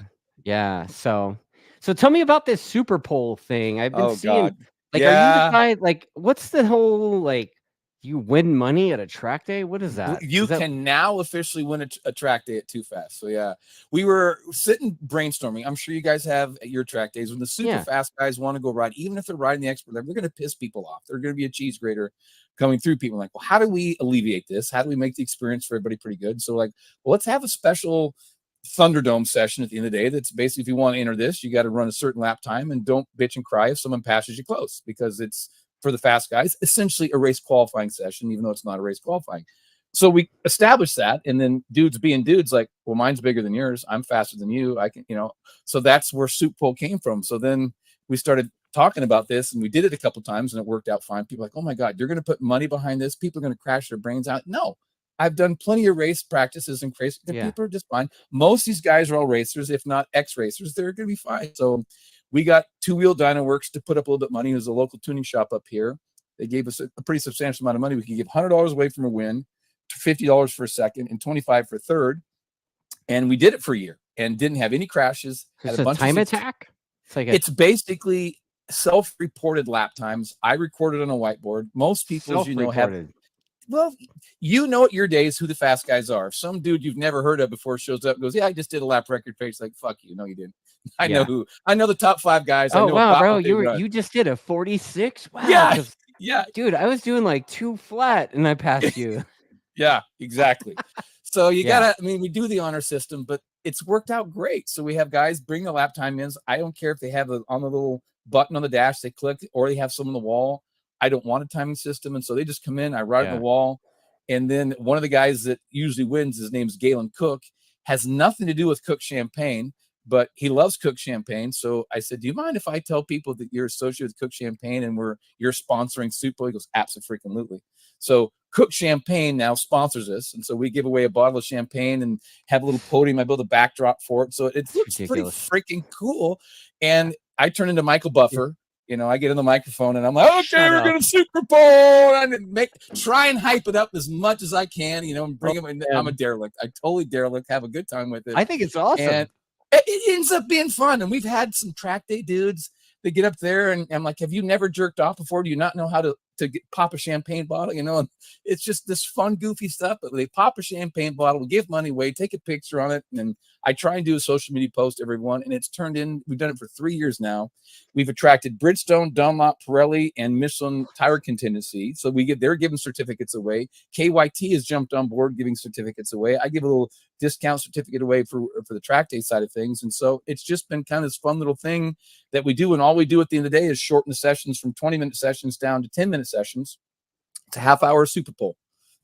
So tell me about this Super Pole thing. I've been seeing. God. Like, are you the guy? Like, what's the whole like? You win money at a track day? What is that? You can now officially win a track day at Too Fast. So yeah, we were sitting brainstorming. I'm sure you guys have at your track days when the super fast guys want to go ride, even if they're riding the expert level, they're going to piss people off. They're going to be a cheese grater coming through people. Like, well, how do we alleviate this? How do we make the experience for everybody pretty good? So like, well, let's have a special Thunderdome session at the end of the day. That's basically, if you want to enter this, you got to run a certain lap time, and don't bitch and cry if someone passes you close, because it's, for the fast guys, essentially a race qualifying session, even though it's not a race qualifying. So we established that, and then dudes being dudes, like, well, mine's bigger than yours. I'm faster than you. I can, you know, so that's where Super Pole came from. So then we started talking about this, and we did it a couple times, and it worked out fine. People are like, oh my God, you're going to put money behind this? People are going to crash their brains out. No, I've done plenty of race practices and crazy. People are just fine. Most of these guys are all racers, if not ex-racers. They're going to be fine. So we got Two Wheel Dyno Works to put up a little bit of money. It was a local tuning shop up here. They gave us a pretty substantial amount of money. We could give $100 away from a win, $50 for a second, and $25 for a third. And we did it for a year and didn't have any crashes. It's a time attack? It's basically self-reported lap times. I recorded on a whiteboard. Most people, as you know, have. Well, you know at your days who the fast guys are. If some dude you've never heard of before shows up and goes, yeah, I just did a lap record page. Like, fuck you. No, you didn't. I know who. I know the top 5 guys. Oh, I know wow, bro. You just did a 46? Wow. Yeah. Dude, I was doing like 2 flat and I passed you. Yeah, exactly. So you gotta, I mean, we do the honor system, but it's worked out great. So we have guys bring the lap time in. I don't care if they have on the little button on the dash, they click, or they have some on the wall. I don't want a timing system. And so they just come in, I ride on the wall. And then one of the guys that usually wins, his name's Galen Cook, has nothing to do with Cook Champagne, but he loves Cook Champagne. So I said, do you mind if I tell people that you're associated with Cook Champagne and you're sponsoring Super? He goes, absolutely. So Cook Champagne now sponsors us. And so we give away a bottle of champagne and have a little podium. I build a backdrop for it. So it looks pretty freaking cool. And I turn into Michael Buffer. You know, I get in the microphone and I'm like, okay, we're going to Super Bowl, and try and hype it up as much as I can, you know, and bring them in. I'm a derelict. I totally derelict, have a good time with it. I think it's awesome. And it ends up being fun. And we've had some track day dudes that get up there and I'm like, have you never jerked off before? Do you not know how to pop a champagne bottle? You know, and it's just this fun, goofy stuff. But they pop a champagne bottle, we give money away, take a picture on it. And I try and do a social media post every one. And it's turned in, we've done it for 3 years now. We've attracted Bridgestone, Dunlop, Pirelli, and Michelin tire contingency. So they're giving certificates away. KYT has jumped on board giving certificates away. I give a little discount certificate away for the track day side of things. And so it's just been kind of this fun little thing that we do. And all we do at the end of the day is shorten the sessions from 20-minute sessions down to 10-minute sessions. It's a half-hour Super Bowl.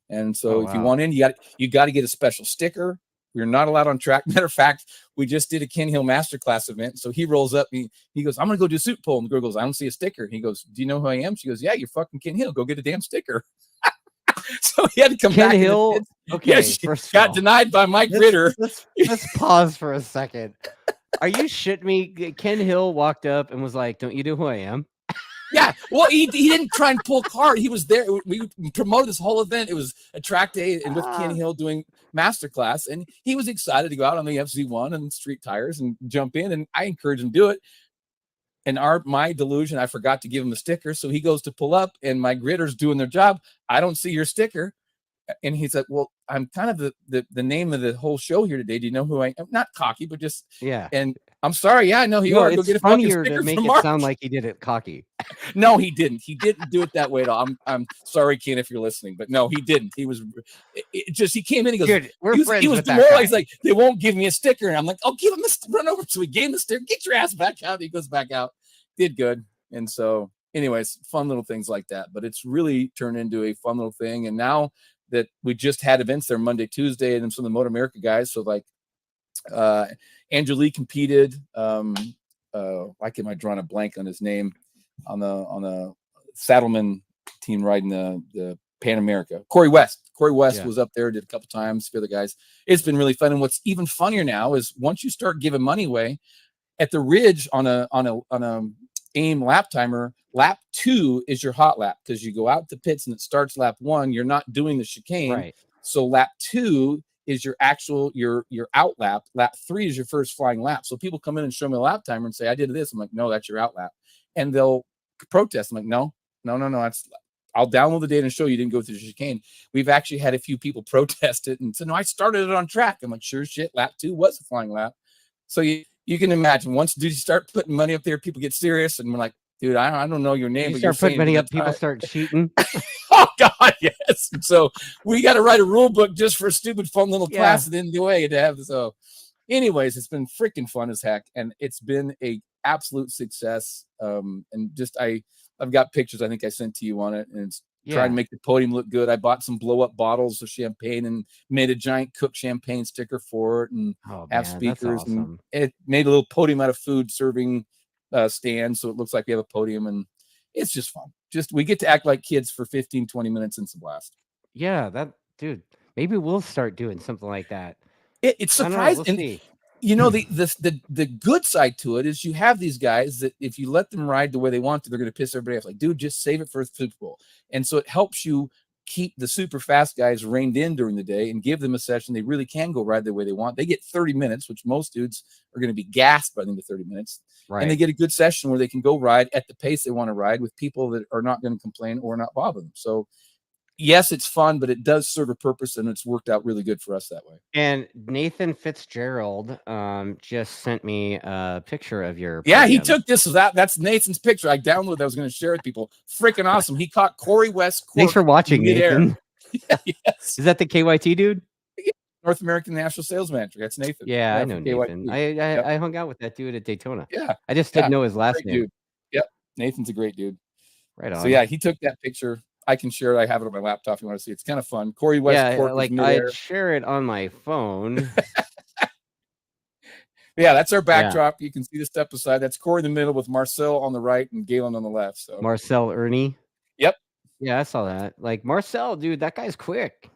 And so if you want in, you got to get a special sticker. We're not allowed on track. Matter of fact, we just did a Ken Hill masterclass event. So he rolls up. He goes, I'm going to go do a suit pull. And the girl goes, I don't see a sticker. He goes, do you know who I am? She goes, yeah, you're fucking Ken Hill. Go get a damn sticker. So he had to come back. Ken Hill. Okay. Yeah, she got denied by Mike Ritter. Let's pause for a second. Are you shitting me? Ken Hill walked up and was like, don't you know who I am? Yeah, well, he didn't try and pull a card. He was there. We promoted this whole event. It was a track day and with Ken Hill doing masterclass, and he was excited to go out on the FZ1 and street tires and jump in. And I encouraged him to do it. And my delusion, I forgot to give him the sticker, so he goes to pull up, and my gritters doing their job. I don't see your sticker, and he's like, "Well, I'm kind of the name of the whole show here today. Do you know who I am?" Not cocky, but just And I'm sorry. Yeah, I know you are. Go get a fucking sticker to make from it Mark. sound like he did it cocky. No, he didn't. He didn't do it that way at all. I'm sorry, Ken, if you're listening, but no, he didn't. He was just, he came in, he goes, Dude, he was demoralized. He's like, they won't give me a sticker. And I'm like, oh, give him this, run over. So we gave him the sticker, get your ass back out. He goes back out, did good. And so anyways, fun little things like that, but it's really turned into a fun little thing. And now that we just had events there Monday, Tuesday, and some of the Motor America guys. So like, Andrew Lee competed. Why can't I draw a blank on his name? On the Saddleman team riding the Pan America. Corey West was up there, did a couple times for the guys. It's been really fun. And what's even funnier now is once you start giving money away at the Ridge on a AIM lap timer, lap 2 is your hot lap because you go out to pits and it starts lap 1. You're not doing the chicane. Right. So lap 2 is your actual your out lap. Lap 3 is your first flying lap. So people come in and show me a lap timer and say, I did this. I'm like, no, that's your out lap. And they'll protest. I'm like, no. I'll download the data and show you didn't go through the chicane. We've actually had a few people protest it and said, no, I started it on track. I'm like, sure shit, lap 2 was a flying lap. So you can imagine once you start putting money up there, people get serious and we're like, dude, I don't know your name. You start putting money up, people start cheating. Oh God, yes. So we got to write a rule book just for a stupid fun little class at the end of the way to have this. So anyways, it's been freaking fun as heck. And it's been a absolute success. And just, I've got pictures I think I sent to you on it, and it's trying to make the podium look good. I bought some blow up bottles of champagne and made a giant Cook champagne sticker for it and have speakers. And it made a little podium out of food serving stand. So it looks like we have a podium, and it's just fun. We get to act like kids for 15, 20 minutes and it's a blast. Yeah, dude, maybe we'll start doing something like that. It's surprising. We'll you know, the good side to it is you have these guys that if you let them ride the way they want to, they're going to piss everybody off. Like, dude, just save it for the Super Bowl. And so it helps you keep the super fast guys reined in during the day and give them a session. They really can go ride the way they want. They get 30 minutes, which most dudes are going to be gassed by the end of 30 minutes. Right. And they get a good session where they can go ride at the pace they want to ride with people that are not going to complain or not bother them. So yes, it's fun, but it does serve a purpose, and it's worked out really good for us that way. And Nathan Fitzgerald just sent me a picture of your podium. He took this. That's Nathan's picture. I downloaded. I was going to share it with people. Freaking awesome. He caught Corey West. Thanks for watching, Nathan. Yes. Is that the KYT dude? Yeah. North American National Sales Manager. That's Nathan. Yeah, I know Nathan. I hung out with that dude at Daytona. Yeah. I just didn't know his last name. Dude. Yep. Nathan's a great dude. Right on. So yeah, he took that picture. I can share it. I have it on my laptop if you want to see it. It's kind of fun. Corey West. I'd share it on my phone. Yeah, that's our backdrop. You can see the step beside. That's Corey in the middle with Marcel on the right and Galen on the left. So Marcel Ernie. Yep. Yeah, I saw that. Like Marcel, dude, that guy's quick.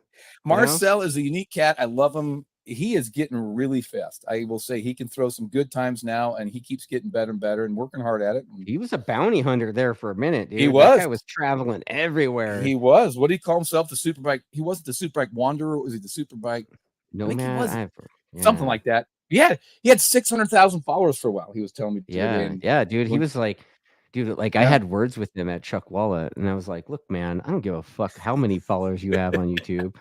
Marcel is a unique cat. I love him. He is getting really fast. I will say he can throw some good times now, and he keeps getting better and better and working hard at it. He was a bounty hunter there for a minute, dude. He was. That guy was traveling everywhere. He was. What did he call himself? The Superbike. He wasn't the Superbike Wanderer. Was he the Superbike? No, man. Something like that. Yeah, he had 600,000 followers for a while. He was telling me. Yeah, dude. He was like, dude, like I had words with him at Chuckwalla, and I was like, look, man, I don't give a fuck how many followers you have on YouTube.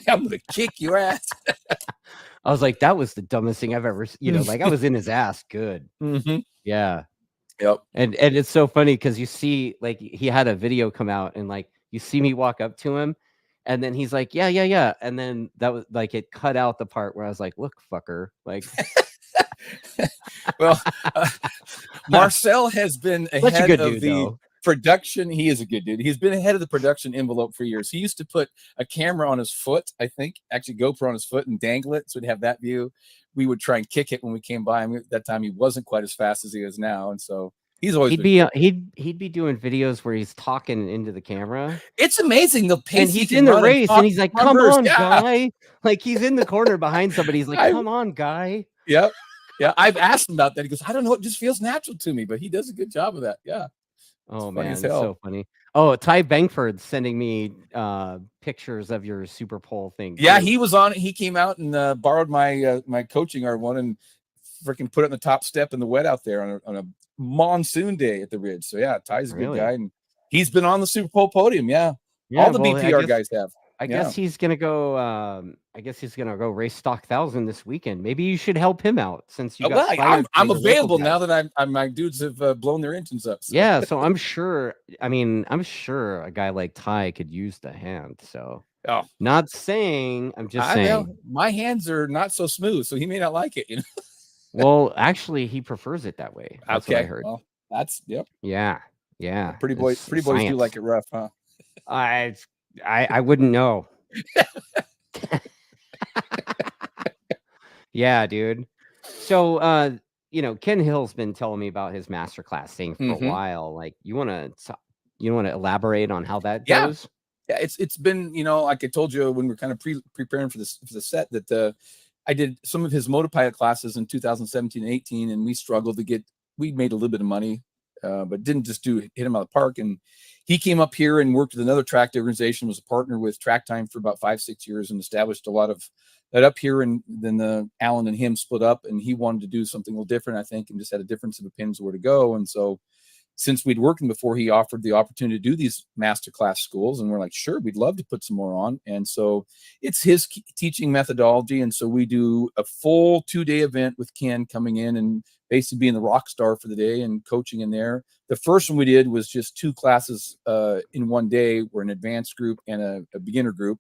I'm gonna kick your ass. I was like, that was the dumbest thing I've ever, like I was in his ass. Good. Mm-hmm. Yeah. Yep. And it's so funny because you see, like, he had a video come out, and like you see me walk up to him, and then he's like, yeah. And then that was like, it cut out the part where I was like, look, fucker, like. Well, Marcel has been ahead of the production, he is a good dude. He's been ahead of the production envelope for years. He used to put a camera on his foot, I think, actually GoPro on his foot and dangle it so he'd have that view. We would try and kick it when we came by him. At that time, he wasn't quite as fast as he is now. And so he's always he'd be doing videos where he's talking into the camera. It's amazing the pace. And he's in the race and he's like, come on, guy. Like he's in the corner behind somebody. He's like, come on, guy. Yep. Yeah. I've asked him about that. He goes, I don't know. It just feels natural to me, but he does a good job of that. Yeah. Oh man, it's so funny. Oh, Ty Bankford's sending me pictures of your Super Pole thing. Yeah, he was on it. He came out and borrowed my my coaching R1 and freaking put it on the top step in the wet out there on a monsoon day at the Ridge. So yeah, Ty's a good guy, and he's been on the Super Pole podium. Yeah, all the BPR guys have. I guess he's gonna go. I guess he's gonna go race Stock 1000 this weekend. Maybe you should help him out since you got. I'm available now that my dudes have blown their engines up. So. Yeah, so I'm sure. I mean, I'm sure a guy like Ty could use the hand. So, not saying. I'm just saying. My hands are not so smooth, so he may not like it. You know. Well, actually, he prefers it that way. That's what I heard. Well, that's Yeah. Pretty boys do like it rough, huh? I wouldn't know. Yeah, dude. So, Ken Hill's been telling me about his masterclass thing for a while. Like, you want to elaborate on how that goes? Yeah, it's been, like I told you when we're kind of preparing for the set that I did some of his Motopilot classes in 2017 and 18, and we struggled we made a little bit of money, but didn't just hit him out of the park. And he came up here and worked with another track organization, was a partner with Track Time for about 5-6 years, and established a lot of that up here. And then Alan and him split up, and he wanted to do something a little different, I think, and just had a difference of opinions where to go. And so since we'd worked him before, he offered the opportunity to do these masterclass schools, and we're like, sure, we'd love to put some more on. And so it's his teaching methodology. And so we do a full 2-day event with Ken coming in and basically being the rock star for the day and coaching in there. The first one we did was just 2 classes in one day. We're an advanced group and a beginner group.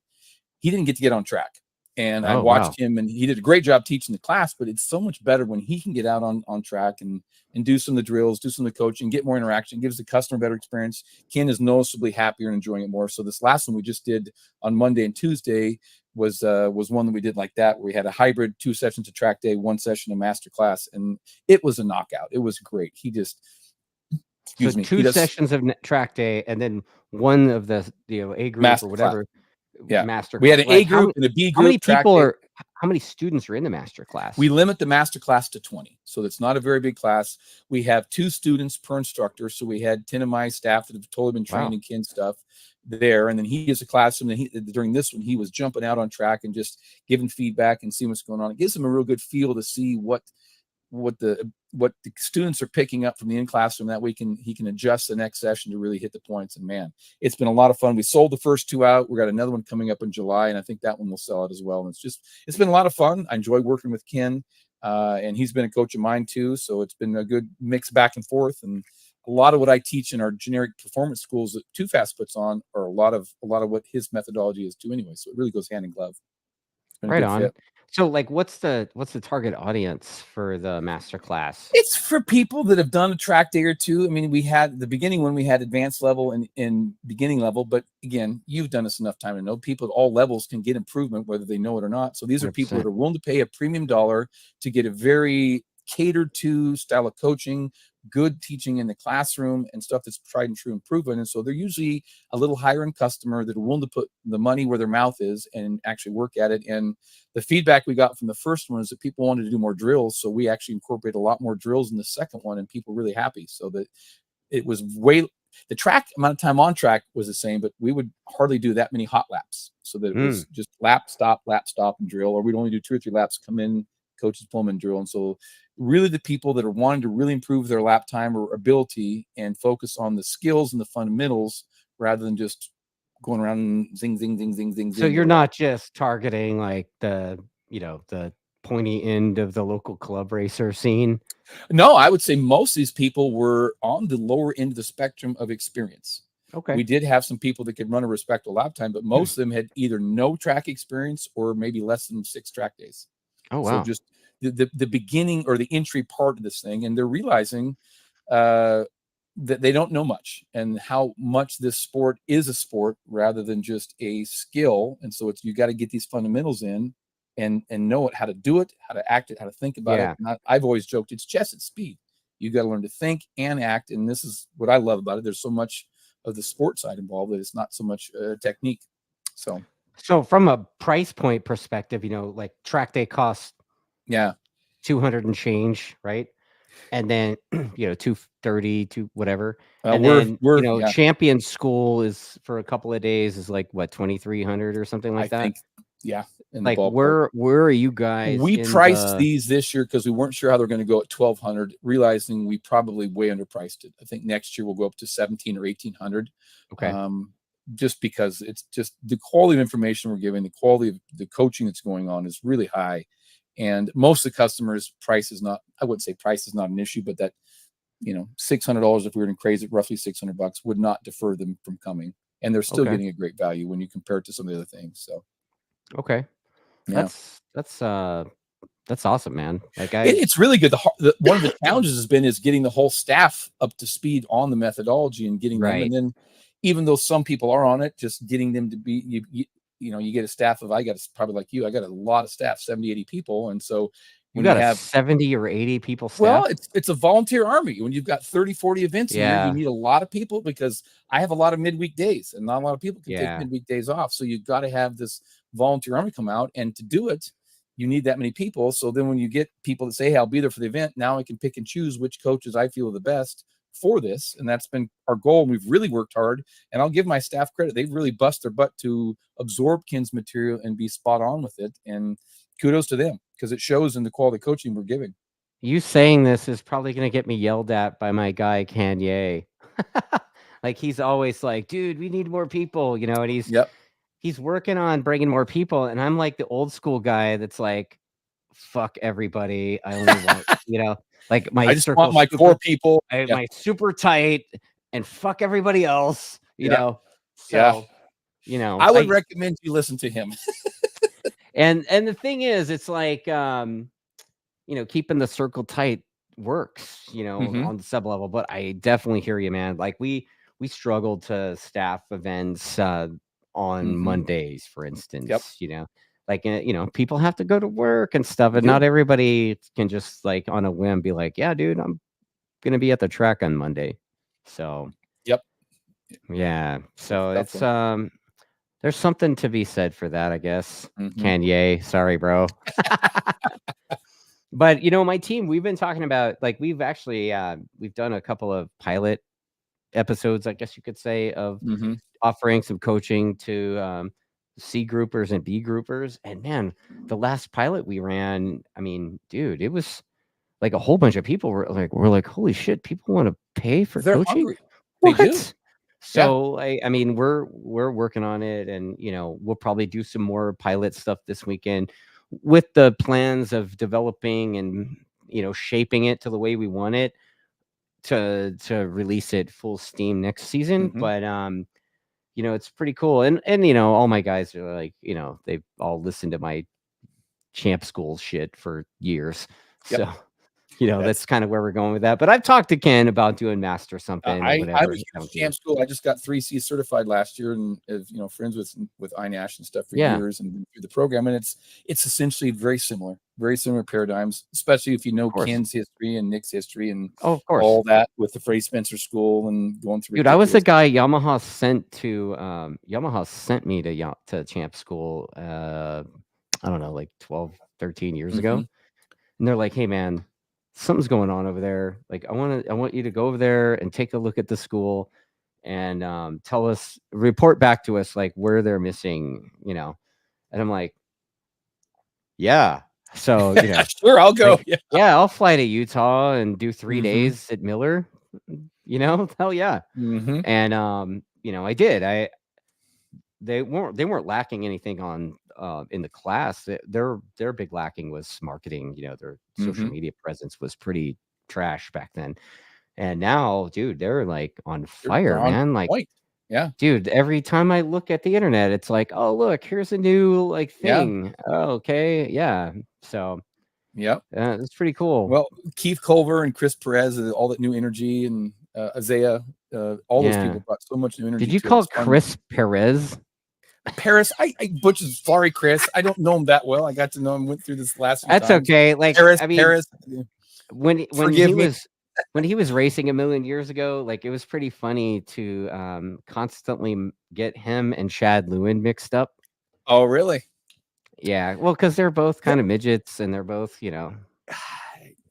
He didn't get on track. And I watched him, and he did a great job teaching the class, but it's so much better when he can get out on track and do some of the drills, do some of the coaching, get more interaction, gives the customer a better experience. Ken is noticeably happier and enjoying it more. So this last one we just did on Monday and Tuesday was one that we did like that, where we had a hybrid 2 sessions of track day, 1 session of master class, and it was a knockout. It was great. He just, excuse me, 2 sessions of track day, and then one of the A group master or whatever. Class. Yeah, master. We had an A group and a B group. How many students are in the master class? We limit the master class to 20, so it's not a very big class. We have 2 students per instructor, so we had 10 of my staff that have totally been trained in Ken stuff there, and then he gives a class. And then during this one, he was jumping out on track and just giving feedback and seeing what's going on. It gives him a real good feel to see what the students are picking up from the in classroom. That way he can adjust the next session to really hit the points. And man, it's been a lot of fun. We sold the first 2 out. We got another one coming up in July, and I think that one will sell out as well. And it's been a lot of fun. I enjoy working with Ken, and he's been a coach of mine too. So it's been a good mix back and forth. And a lot of what I teach in our generic performance schools that Too Fast puts on are a lot of what his methodology is too anyway. So it really goes hand in glove. Right on. Fit. So, like, what's the target audience for the master class? It's for people that have done a track day or 2. I mean, we had the beginning when we had advanced level and beginning level, but again, you've done this enough time to know people at all levels can get improvement whether they know it or not. So these are 100%. People that are willing to pay a premium dollar to get a very catered to style of coaching, good teaching in the classroom, and stuff that's tried and true improvement. And so they're usually a little higher end customer that are willing to put the money where their mouth is and actually work at it. And the feedback we got from the first one is that people wanted to do more drills. So we actually incorporate a lot more drills in the second one, and people were really happy. So that it was the track amount of time on track was the same, but we would hardly do that many hot laps. So that it was just lap, stop, and drill, or we'd only do 2 or 3 laps, come in, coaches pull them and drill. And so really the people that are wanting to really improve their lap time or ability and focus on the skills and the fundamentals rather than just going around and zing, zing, zing, zing, zing. So you're not just targeting like the pointy end of the local club racer scene? No, I would say most of these people were on the lower end of the spectrum of experience. Okay. We did have some people that could run a respectable lap time, but most of them had either no track experience or maybe less than 6 track days. Oh, wow. So just the beginning or the entry part of this thing. And they're realizing that they don't know much, and how much this sport is a sport rather than just a skill. And so you got to get these fundamentals in and know it, how to do it, how to act it, how to think about it. And I've always joked, it's chess at speed. You got to learn to think and act. And this is what I love about it. There's so much of the sport side involved that it's not so much technique. So from a price point perspective, like Trackday costs 200 and change, right? And then 230 to whatever. And then champion school is for a couple of days is like what, 2,300 or something like that. Like where are you guys? We priced these this year because we weren't sure how they're going to go at 1,200, realizing we probably way underpriced it. I think next year we'll go up to 1,700 or 1,800. Okay. Just because it's just the quality of information we're giving, the quality of the coaching that's going on is really high. And most of the customers, price is not, I wouldn't say price is not an issue, but that, $600, if we were in crazy, roughly $600 would not defer them from coming. And they're still getting a great value when you compare it to some of the other things. So, okay. Yeah. That's awesome, man. Like it's really good. One of the challenges has been getting the whole staff up to speed on the methodology and getting them. And then even though some people are on it, just getting them to be, you get a staff of, probably like you, I got a lot of staff, 70, 80 people. And so you have 70 or 80 people staff. Well, it's a volunteer army. When you've got 30, 40 events a year, you need a lot of people, because I have a lot of midweek days and not a lot of people can take midweek days off. So you've got to have this volunteer army come out, and to do it, you need that many people. So then when you get people that say, hey, I'll be there for the event, now I can pick and choose which coaches I feel are the best for this. And that's been our goal. And we've really worked hard, and I'll give my staff credit. They've really bust their butt to absorb Ken's material and be spot on with it. And kudos to them, because it shows in the quality coaching we're giving. You saying this is probably going to get me yelled at by my guy, Kanye. Like, he's always like, dude, we need more people, and he's working on bringing more people. And I'm like the old school guy that's like, fuck everybody. I only want, like I just want my core people. My super tight, and fuck everybody else, know. So, I would recommend you listen to him. And the thing is, it's like, keeping the circle tight works, on the sub level. But I definitely hear you, man. Like we struggled to staff events on Mondays, for instance. Like, people have to go to work and stuff, and not everybody can just like on a whim be like, yeah, dude, I'm gonna be at the track on Monday. So yeah. So it's there's something to be said for that, I guess. Kanye, sorry, bro. But my team, we've been talking about, like, we've actually we've done a couple of pilot episodes, I guess you could say, of offering some coaching to C groupers and B groupers. And man, the last pilot we ran, I mean, dude, it was like a whole bunch of people were like, holy shit, people want to pay for coaching. Hungry. What? They do. So I mean, we're working on it, and we'll probably do some more pilot stuff this weekend, with the plans of developing and shaping it to the way we want it to release it full steam next season. But it's pretty cool, and all my guys are like, they've all listened to my champ school shit for years. So that's kind of where we're going with that. But I've talked to Ken about doing master something. I was champ school. I just got 3C certified last year, and friends with INASH and stuff for years, and through the program. And it's essentially very similar paradigms, especially if you know Ken's history and Nick's history and all that with the Freddie Spencer school and going through. Dude, I was the guy Yamaha sent me to champ school. I don't know, like 12, 13 years ago. And they're like, hey man, something's going on over there. Like, I want you to go over there and take a look at the school and report back to us like where they're missing, And I'm like, yeah. So, sure, I'll go. Like, I'll fly to Utah and do 3 days at Miller, hell yeah. And I did. They weren't lacking anything on in the class. Their big lacking was marketing. Their social media presence was pretty trash back then, and now, dude, they're like on fire, man. Like, dude, every time I look at the internet, it's like, oh look, here's a new thing. Oh, okay, so it's pretty cool. Well, Keith Culver and Chris Perez, all that new energy, and Isaiah, all those Yeah. people brought so much new energy. Did you to it. It call was fun. Chris Perez? Paris? I butchers. Sorry, Chris. I don't know him that well. I got to know him. Went through this last few That's times. okay. Like, Paris, I mean, Paris. when Forgive he me. was when he was racing a million years ago, like it was pretty funny to constantly get him and Chad Lewin mixed up. Oh, really? Yeah, well, because they're both kind of midgets and they're both, you know,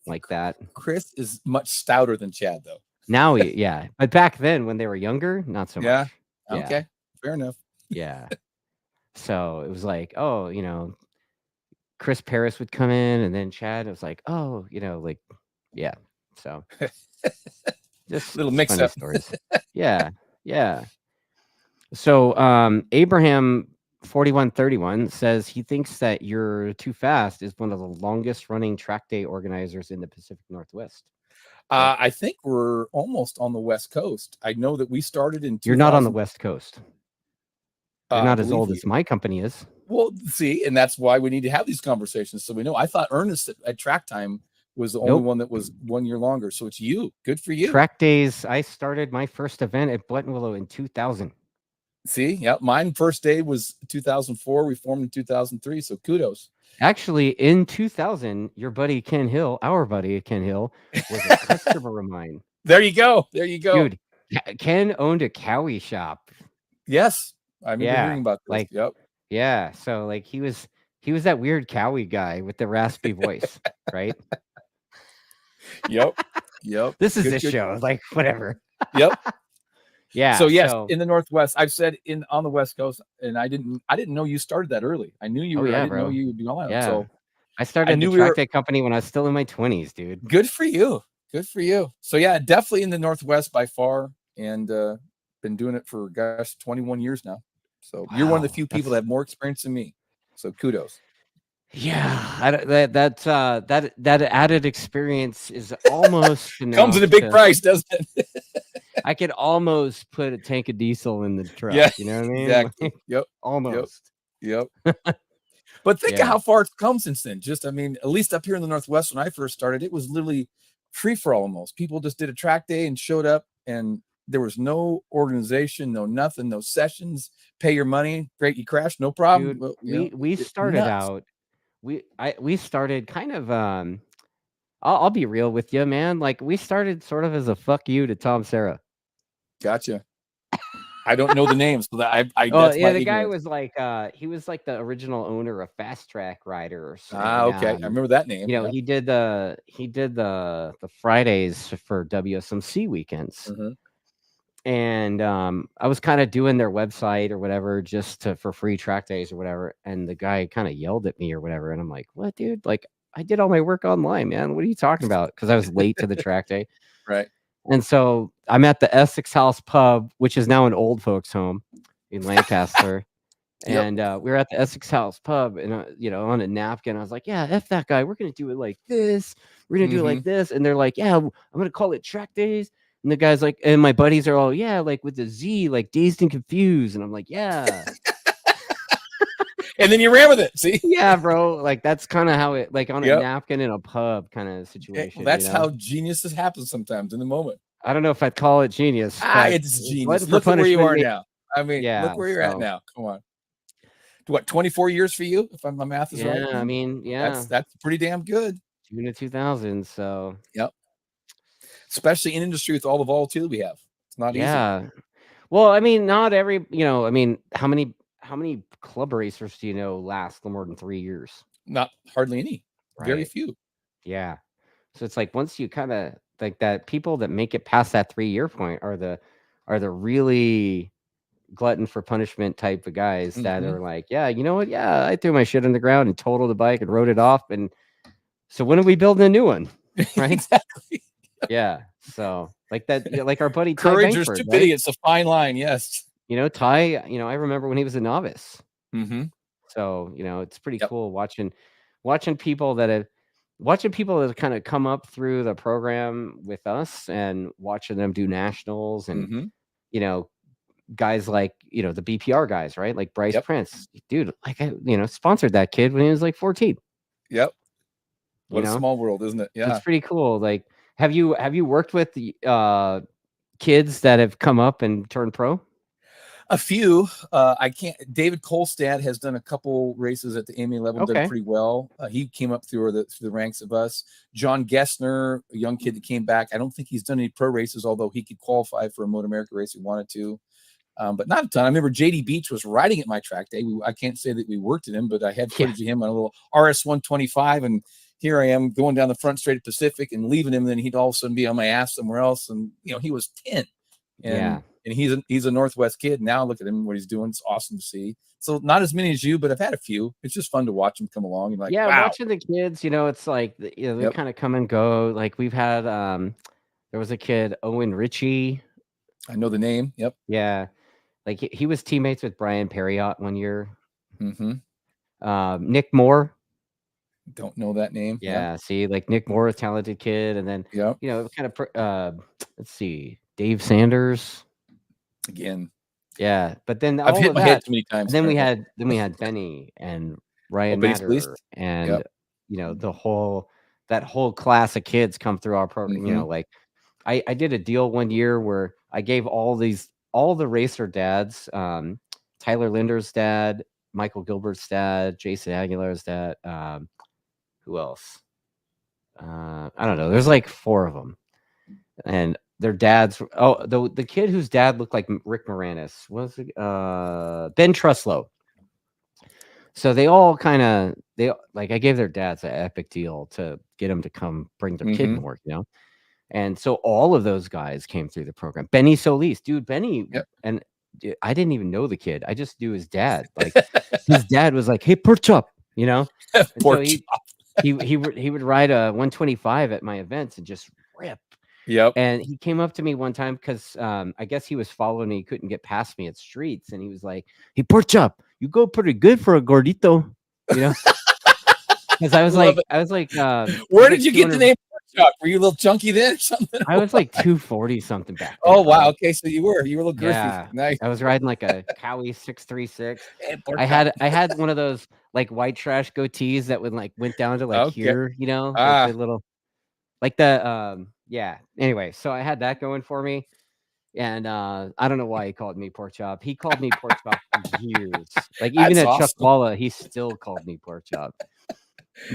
like that. Chris is much stouter than Chad, though. Now, yeah, but back then when they were younger, not so Yeah. much. Yeah. Okay. Fair enough. Yeah. So it was like, oh, you know, Chris Paris would come in, and then Chad. It was like, oh, you know, like, yeah. So just Little mix funny up. stories. Yeah, yeah. So Abraham 4131 says he thinks that You're Too Fast is one of the longest running track day organizers in the Pacific Northwest. I think we're almost on the West Coast. I know that we started in. You're not on the West Coast. You're not as old you. as my company is. Well, see, and that's why we need to have these conversations so we know. I thought Ernest at Track Time was the only one that was 1 year longer. So it's you. Good for you. Trackdays. I started my first event at Buttonwillow in 2000. See, yeah, mine first day was 2004. We formed in 2003. So kudos. Actually, in 2000, your buddy Ken Hill, our buddy Ken Hill, was a customer of mine. There you go. There you go. Dude, Ken owned a Cowie shop. Yes. I remember hearing about this. Like, yep. Yeah. So like he was that weird Cowie guy with the raspy voice, right? Yep. Yep. This is this show. Like, whatever. Yep. Yeah. So yes, in the Northwest, I've said on the West Coast, and I didn't know you started that early. I knew you were. I didn't know you would be on. Yeah. So I started the Trackday company when I was still in my 20s, dude. Good for you. Good for you. So yeah, definitely in the Northwest by far, and been doing it for 21 years now. So you're one of the few people that have more experience than me. So kudos. Yeah, that added experience is almost comes at a big price, doesn't it? I could almost put a tank of diesel in the truck. Yeah, you know what I mean? Exactly. Yep. Almost. Yep. But think of how far it's come since then. Just, I mean, at least up here in the Northwest, when I first started, it was literally free for all almost. People just did a track day and showed up, and there was no organization, no nothing, no sessions. Pay your money, great, you crash, no problem. Dude, we started out. We started kind of. I'll be real with you, man. Like we started sort of as a fuck you to Tom Serra. Gotcha. I don't know the names, so that the guy was like he was like the original owner of Fast Track Riders. Okay, I remember that name. You know, he did the Fridays for WSMC weekends. Mm-hmm. And I was kind of doing their website or whatever just for free track days or whatever. And the guy kind of yelled at me or whatever. And I'm like, what, dude? Like, I did all my work online, man. What are you talking about? Because I was late to the track day. Right. And so I'm at the Essex House Pub, which is now an old folks home in Lancaster. And we were at the Essex House Pub and, you know, on a napkin, I was like, yeah, F that guy. We're going to do it like this. We're going to do it like this. And they're like, yeah, I'm going to call it Track Days. And the guy's like, and my buddies are all, yeah, like with the Z, like Dazed and Confused. And I'm like, yeah. And then you ran with it. See? Yeah, bro. Like that's kind of how it, like on a napkin in a pub kind of situation. Well, that's how geniuses happen sometimes in the moment. I don't know if I'd call it genius. It's genius. Look at where you are now. I mean, look where you're at now. Come on. What, 24 years for you? If my math is right. Yeah, I mean, that's pretty damn good. June of 2000. So especially in industry with all the volatility we have. It's not easy. Yeah. Well, I mean, not every, you know, I mean, how many club racers do you know last more than 3 years? Not hardly any. Right. Very few. Yeah. So it's like once you kind of like that, people that make it past that 3 year point are the really glutton for punishment type of guys that are like, yeah, you know what? Yeah, I threw my shit on the ground and totaled the bike and rode it off. And so when are we building a new one? Right. Exactly. Yeah. So like that, like our buddy Ty courage Bankford, or stupidity, right? It's a fine line. Yes. You know, Ty, you know, I remember when he was a novice. Mm-hmm. So, you know, it's pretty cool watching people that have kind of come up through the program with us and watching them do nationals and, you know, guys like, you know, the BPR guys, right? Like Bryce Prince, dude, like I, you know, sponsored that kid when he was like 14. Yep. What a small world, isn't it? Yeah. It's pretty cool. Like, have you worked with the kids that have come up and turned pro? A few. I can't. David Kolstad has done a couple races at the AMA level, done Okay. pretty well. He came up through the ranks of us. John Gessner, a young kid that came back. I don't think he's done any pro races, although he could qualify for a Moto America race he wanted to, but not a ton. I remember JD Beach was riding at my track day. I can't say that we worked at him, but I had footage of him on a little RS 125, and here I am going down the front straight of Pacific and leaving him. And then he'd all of a sudden be on my ass somewhere else, and he was 10. And he's a Northwest kid. Now look at him, what he's doing. It's awesome to see. So not as many as you, but I've had a few. It's just fun to watch them come along and wow. Watching the kids, it's like they kind of come and go. Like we've had there was a kid, Owen Ritchie. I know the name. Yep. Yeah. Like he was teammates with Brian Perriott one year. Mm-hmm. Nick Moore. Don't know that name. Yeah. See, like Nick Moore, a talented kid. And then, kind of, let's see, Dave Sanders. Again. Yeah. But then I've hit my head too many times. Then we had Benny and Ryan Matter and, that whole class of kids come through our program. Mm-hmm. Like I did a deal one year where I gave all the racer dads, Tyler Linder's dad, Michael Gilbert's dad, Jason Aguilar's dad, who else? I don't know. There's like 4 of them, and their dads. Oh, the kid whose dad looked like Rick Moranis was Ben Truslow. So they all I gave their dads an epic deal to get them to come bring their kid more, And so all of those guys came through the program. Benny Solis, dude, Benny, and I didn't even know the kid. I just knew his dad. Like his dad was like, "Hey, pork chop," Pork so he would ride a 125 at my events and just rip. Yep. And he came up to me one time because I guess he was following me. He couldn't get past me at streets, and he was like, "Hey, pork chop, you go pretty good for a gordito," Because I was like, where did you get the name Pork Chop? Were you a little chunky then or something? I was like 240 something back then. Oh wow, okay, so you were a little girthy. Yeah, nice. I was riding like a Cowie 636. I had one of those like white trash goatees that went down to here, like the little, like the Anyway, so I had that going for me. And I don't know why he called me pork chop. He called me pork chop for years. Like even at Chuckwalla, he still called me pork chop.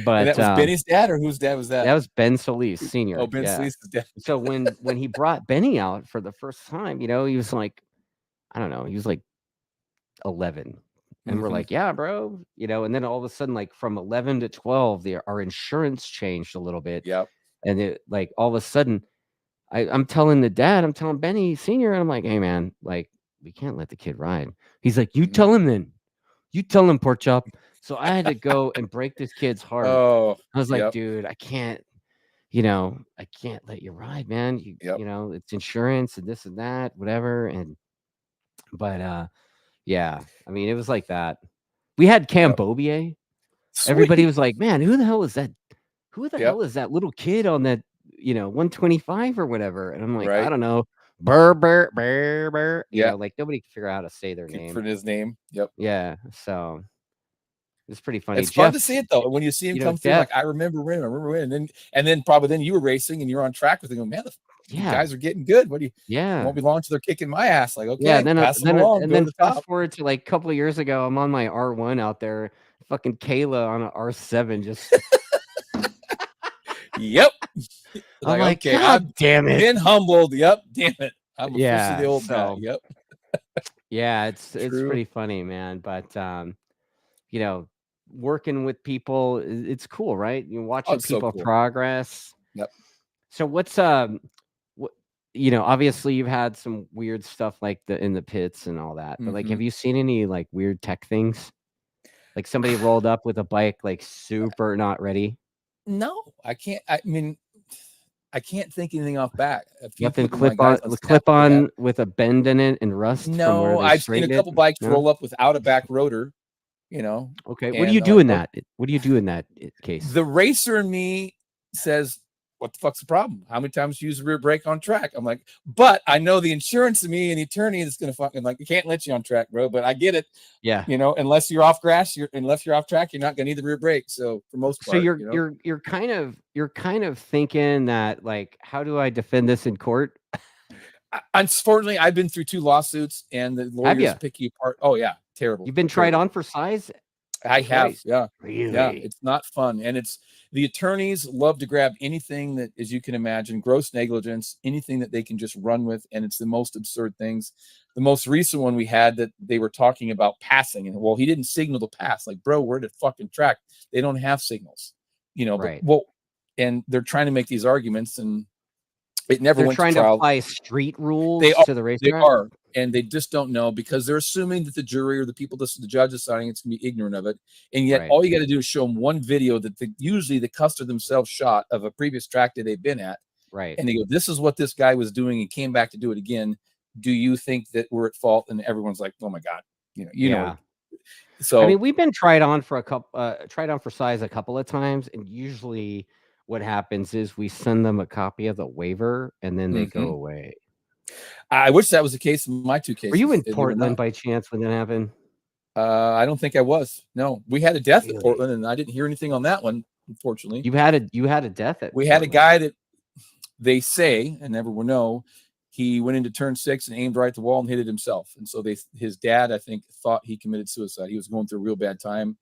But and that was Benny's dad, or whose dad was that? That was Ben Solis Sr. Oh, Ben Solis' dad. So when he brought Benny out for the first time, he was like, I don't know, he was like 11. And we're like, yeah, bro. And then all of a sudden, like from 11 to 12, our insurance changed a little bit. Yep. And it like all of a sudden, I'm telling Benny Sr., and I'm like, hey man, like we can't let the kid ride. He's like, you tell him then. You tell him, pork chop. So I had to go and break this kid's heart. Oh, I was like, dude, I can't, I can't let you ride, man. It's insurance and this and that, whatever. But I mean, it was like that. We had Cam Bobier. Everybody was like, man, who the hell is that? Who the hell is that little kid on that, 125 or whatever? And I'm like, I don't know. Burr, burr, burr, burr. Like nobody could figure out how to say their name. For his name. Yep. Yeah. So it's pretty funny. It's fun to see it though. When you see him come through, like I remember winning. And then probably then you were racing and you're on track with him. Man, the guys are getting good. What do you won't be long till they're kicking my ass. Like, okay, and then fast forward to like a couple of years ago, I'm on my R1 out there, fucking Kayla on an R7 just Yep. I'm like, okay, God damn it. Been humbled. Yep. Damn it. I'm officially the old guy. Yep. Yeah, it's pretty funny, man. But working with people, it's cool, right? You're watching people progress. Yep. So what's obviously you've had some weird stuff like in the pits and all that, but like, have you seen any like weird tech things? Like somebody rolled up with a bike like super not ready? No, I can't. I mean, I can't think anything off back. Nothing clip on with a bend in it and rust. No, I've seen a couple bikes roll up without a back rotor. Okay. What do you do in that? What do you do in that case? The racer in me says, what the fuck's the problem? How many times do you use the rear brake on track? I'm like, but I know the insurance of me and the attorney is going to fucking like, you can't let you on track, bro. But I get it. Yeah. Unless you're off grass, unless you're off track, you're not going to need the rear brake. So for most part, so you're kind of thinking that like, how do I defend this in court? Unfortunately, I've been through 2 lawsuits, and the Have lawyers you? pick you apart. Oh yeah, terrible. You've been tried Terrible. on for size I have, twice. yeah. Yeah, Really? it's not fun, and it's the attorneys love to grab anything that, as you can imagine, gross negligence, anything that they can just run with, and it's the most absurd things. The most recent one we had that they were talking about passing, and well, he didn't signal to pass. Like, bro, we're at a fucking track. They don't have signals, but Right. and they're trying to make these arguments, and it never They're went to trying to trial. apply street They rules are, to the they racetrack. are, and they just don't know because they're assuming that the jury or the people, the judge deciding it's going to be ignorant of it. And yet, Right. all you got to do is show them one video that usually the customer themselves shot of a previous track that they've been at, Right. and they go, "This is what this guy was doing and came back to do it again. Do you think that we're at fault?" And everyone's like, "Oh my god, Yeah. So I mean, we've been tried on for size a couple of times, and usually what happens is we send them a copy of the waiver, and then they go mhm. away. I wish that was the case in my 2 Were you cases. in They were Portland not. by chance when that happened? I don't think I was. No, we had a death at Really? Portland, and I didn't hear anything on that one. Unfortunately, You had a death at we had a Portland. guy that they say, and never will know, he went into turn 6 and aimed right at the wall and hit it himself. And so his dad, I think, thought he committed suicide. He was going through a real bad time.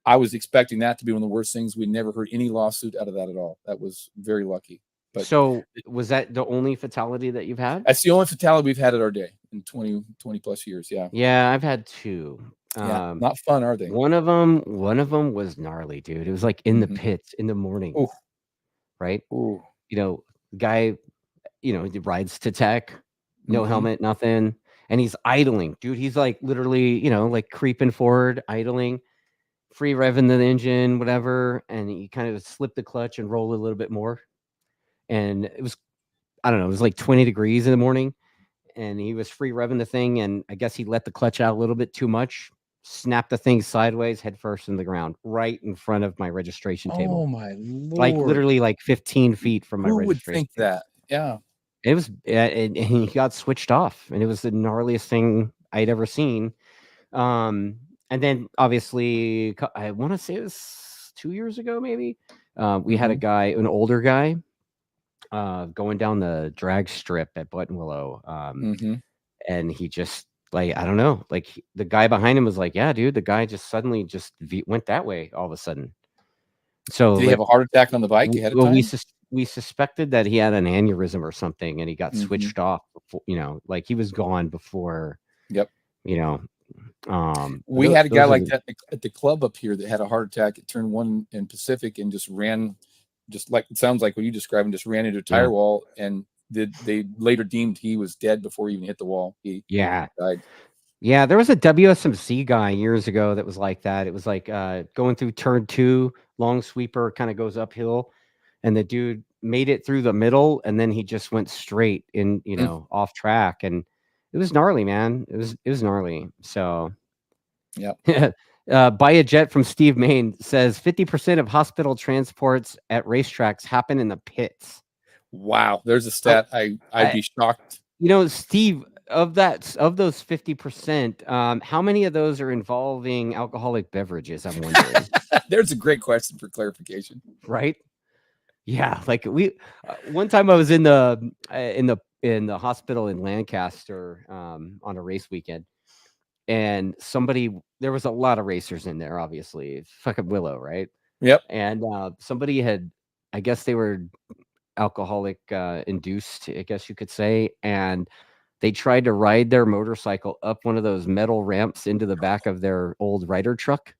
I was expecting that to be one of the worst things. We never heard any lawsuit out of that at all. That was very lucky. But So was that the only fatality that you've had? that's the only fatality we've had at our day in 20 plus years. Yeah. Yeah, I've had 2. Yeah. Not fun, are they? One of them was gnarly, dude. It was like in the Mhm. pits in the morning, Ooh. right? Ooh. The guy, he rides to tech, no Mhm. helmet, nothing, and he's idling, dude. He's like literally, like creeping forward, idling, free revving the engine, whatever, and he kind of slip the clutch and roll a little bit more. And it was, I don't know, it was like 20 degrees in the morning, and he was free revving the thing, and I guess he let the clutch out a little bit too much, snapped the thing sideways, head first in the ground, right in front of my registration table. Oh my Like Lord. literally like 15 feet from my Who would registration think table. that? Yeah. It was, and he got switched off, and it was the gnarliest thing I'd ever seen. And then obviously, I want to say it was 2 years ago, maybe. We had a guy, an older guy, going down the drag strip at Buttonwillow, and he just like, I don't know, like the guy behind him was like, "Yeah, dude," the guy just suddenly just went that way all of a sudden. So Did he like, have a heart attack on the bike ahead of well, time? we suspected that he had an aneurysm or something, and he got Mhm. switched off before, like he was gone before, Yep. We had a guy like that at the club up here that had a heart attack at turn 1 in Pacific and just ran, just like it sounds like what you described, and just ran into a tire wall. And they later deemed he was dead before he even hit the wall. He died. Yeah, there was a WSMC guy years ago that was like that. It was like going through turn 2, long sweeper, kind of goes uphill, and the dude made it through the middle, and then he just went straight in, off track, and it was gnarly, man. It was gnarly. So, yeah. Buy a Jet from Steve Main says 50% of hospital transports at racetracks happen in the pits. Wow, there's a stat. I'd be shocked. Steve, of those 50%, how many of those are involving alcoholic beverages? I'm wondering. There's a great question for clarification. Right? Yeah, like one time I was in the hospital in Lancaster on a race weekend, and there was a lot of racers in there, obviously. Fucking Willow, right? Yep. And somebody I guess they were alcoholic induced, I guess you could say, and they tried to ride their motorcycle up one of those metal ramps into the back of their old Ryder truck,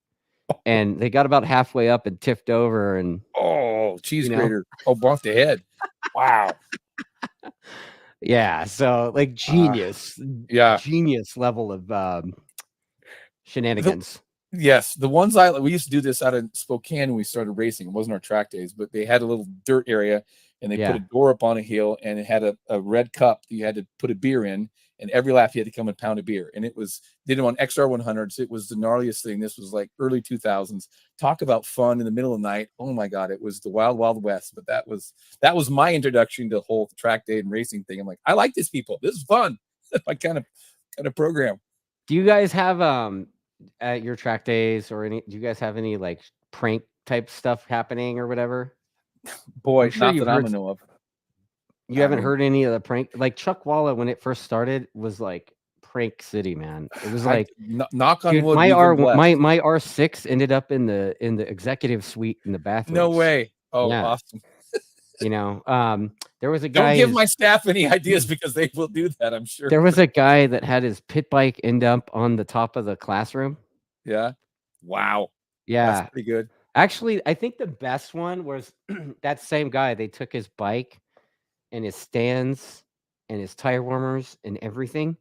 and they got about halfway up and tipped over, and cheese grater. Bumped the head. Wow. Yeah, so like genius level of shenanigans. Yes, the ones we used to do this out of Spokane when we started racing. It wasn't our track days, but they had a little dirt area, and they put a door up on a hill, and it had a red cup that you had to put a beer in, and every lap you had to come and pound a beer. And did it on XR100s. It was the gnarliest thing. This was like early 2000s. Talk about fun in the middle of the night. Oh my God, it was the wild, wild west. But that was my introduction to the whole track day and racing thing. I'm like, I like these people. This is fun. My kind of program. Do you guys have at your track days or do you guys have any like prank type stuff happening or whatever? Boy, I'm sure not that I'm know of. You haven't heard any of the prank? Like Chuckwalla, when it first started, was like prank city, man. It was like, knock on dude, wood. my R6 ended up in the executive suite in the bathroom. No way. Oh, yeah. Awesome. You know, there was a guy. Don't give my staff any ideas because they will do that, I'm sure. There was a guy that had his pit bike end up on the top of the classroom. Yeah. Wow. Yeah. That's pretty good. Actually, I think the best one was that same guy. They took his bike and his stands and his tire warmers and everything,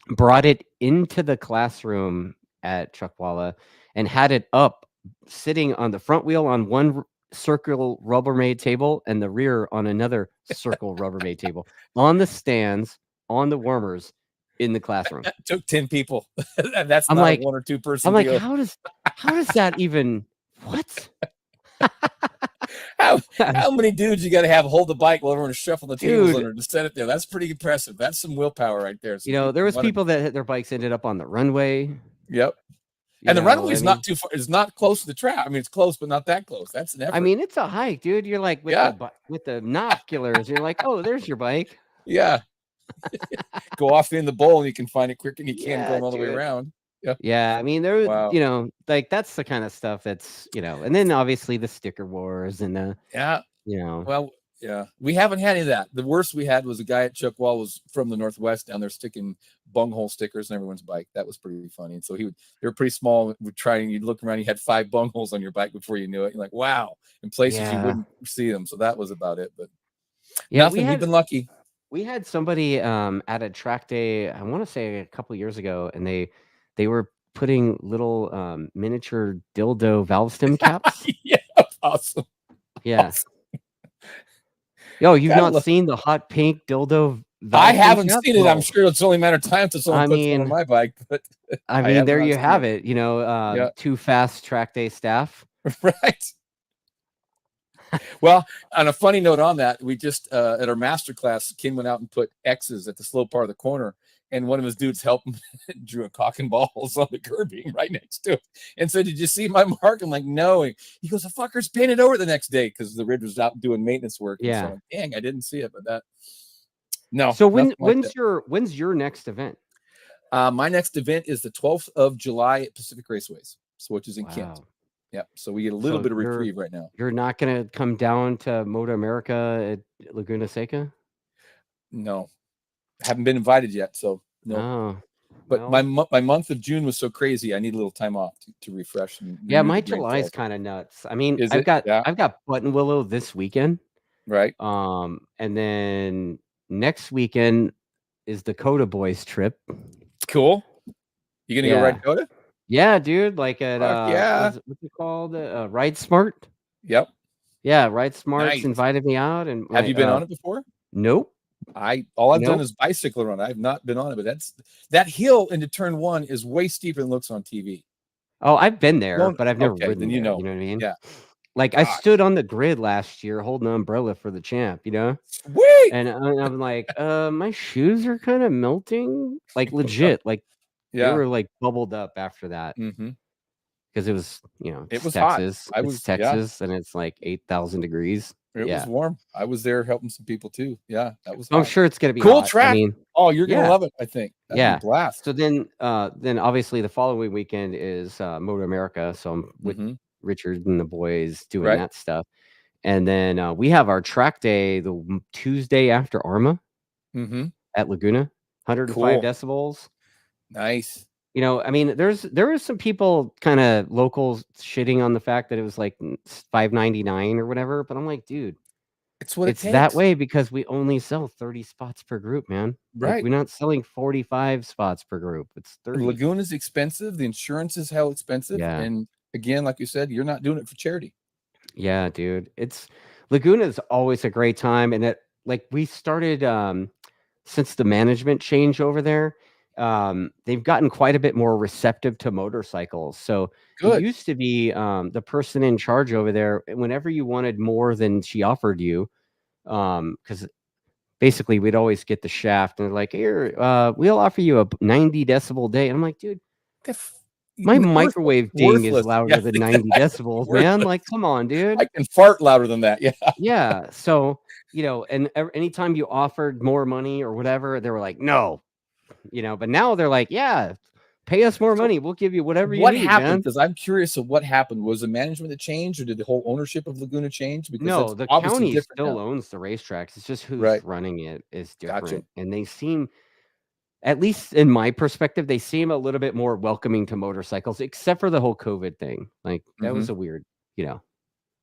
brought it into the classroom at Chuckwalla and had it up, sitting on the front wheel on one circle Rubbermaid table and the rear on another circle Rubbermaid table, on the stands, on the warmers, in the classroom. That took 10 people. That's I'm not like, a 1 or 2 person I'm like, deal. how does that even, what? How many dudes you got to have hold the bike while everyone shuffle the tables Dude. under to set it there? That's pretty impressive. That's some willpower right there. You know, there was people that their bikes ended up on the runway. Yep. And the runway's not too far. It's not close to the track. I mean, it's close, but not that close. That's an effort. I mean, it's a hike, dude. You're like with the binoculars. You're like, oh, there's your bike. Yeah. Go off in the bowl and you can find it quicker than you can going all the way around. Yeah. Yeah. I mean, there was, you know, like that's the kind of stuff that's, you know, and then obviously the sticker wars and the, you know. Well, yeah, we haven't had any of that. The worst we had was a guy at Chuckwalla was from the Northwest down there sticking bunghole stickers on everyone's bike. That was pretty funny. And so they were pretty small. Would try and you'd look around, you had 5 bungholes on your bike before you knew it. You're like, wow, in places you wouldn't see them. So that was about it. But nothing. We've been lucky. We had somebody at a track day, I want to say a couple of years ago, and they were putting little miniature dildo valve stem caps. Yeah, awesome. Yeah. Awesome. Yo, you've not seen the hot pink dildo? I haven't seen it. I'm sure it's only a matter of time until someone puts one on my bike. But I mean, there you have it. You know, too fast track day staff. Right. Well, on a funny note on that, we just at our masterclass, Ken went out and put X's at the slow part of the corner, and one of his dudes helped him drew a cock and balls on the curbing right next to it, and said, "Did you see my mark?" I'm like, "No." He goes, "The fucker's painted over the next day because the rig was out doing maintenance work." Yeah. So, like, dang, I didn't see it, but that no. So when's your next event? My next event is the 12th of July at Pacific Raceways, which is in Kent. Yep. So we get a little bit of reprieve right now. You're not going to come down to Moto America at Laguna Seca? No, haven't been invited yet. So no. Oh, but my month of June was so crazy. I need a little time off to refresh. My July is kind of nuts. I mean, I've got Button Willow this weekend. Right. And then next weekend is the Coda Boys trip. Cool. You going to go ride Coda? Yeah, dude. Like at what's it called? Ride Smart. Yep. Yeah, Ride Smart's invited me out. And have you been on it before? Nope. All I've done is bicycle run. I've not been on it, but that hill into turn 1 is way steeper than it looks on TV. Oh, I've been there, but I've never ridden. Then you know what I mean? Yeah. Like I stood on the grid last year holding an umbrella for the champ, you know? Sweet. And I'm like, my shoes are kind of melting. Like legit. Like they were like bubbled up after that. Mm-hmm. Because it was, it was Texas. Hot. It's Texas, and it's like 8,000 degrees. It was warm. I was there helping some people too. Yeah, that was. I'm sure it's gonna be cool hot. track. I mean, you're gonna love it. I think. That'd be a blast. So then obviously the following weekend is Moto America. So I'm with Richard and the boys doing that stuff, and then we have our track day the Tuesday after ARMA at Laguna, 105 decibels. Nice. I mean, there was some people kind of locals shitting on the fact that it was like $5.99 or whatever, but I'm like, dude, it's that way because we only sell 30 spots per group, man. Right. Like, we're not selling 45 spots per group. It's 30. Laguna is expensive. The insurance is hell expensive. Yeah. And again, like you said, you're not doing it for charity. Yeah, dude. Laguna is always a great time. And we started since the management change over there. They've gotten quite a bit more receptive to motorcycles. So it used to be the person in charge over there, whenever you wanted more than she offered you, because basically we'd always get the shaft and they're like, here, we'll offer you a 90 decibel day. And I'm like, dude, my microwave ding is louder than 90 decibels, man. Like, come on, dude. I can fart louder than that. Yeah. Yeah. So, you know, and anytime you offered more money or whatever, they were like, no, you know, but now they're like, yeah, pay us more money. We'll give you whatever you What need, happened? man. Because I'm curious of what happened. Was the management that changed, or did the whole ownership of Laguna change? Because No, that's the obviously county different still now. owns the racetracks. It's just who's Right. running it is Gotcha. different. And they seem, at least in my perspective, they seem a little bit more welcoming to motorcycles, except for the whole COVID thing. Like that was a weird, you know,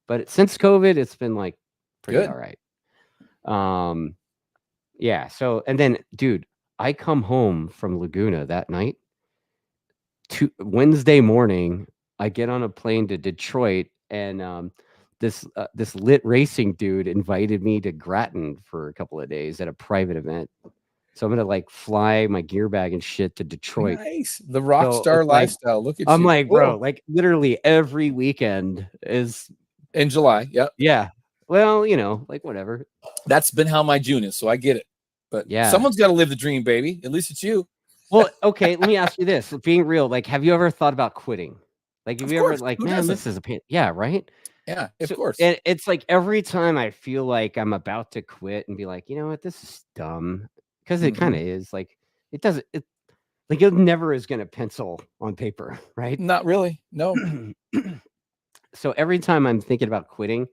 but since COVID, it's been like pretty Good. all right. Yeah. So, and then, dude, I come home from Laguna that night. Wednesday morning, I get on a plane to Detroit, and this lit racing dude invited me to Grattan for a couple of days at a private event. So I'm gonna like fly my gear bag and shit to Detroit. Nice. The rock So star it's like, lifestyle. Look at I'm you. like, Cool. bro, like literally every weekend is In July. Yep. yeah. Well, you know, like whatever. That's been how my June is, so I get it. But Yeah. someone's got to live the dream, baby. At least it's you. Well, okay, let me ask you this. Being real, like, have you ever thought about quitting? Like, have Of you course. ever like, Who man, doesn't? this is a pain. Yeah, right? Yeah, of So, course. and it's like every time I feel like I'm about to quit and be like, you know what, this is dumb. Because it kind of is. Like, it doesn't like it never is gonna pencil on paper, right? Not really. No. So every time I'm thinking about quitting,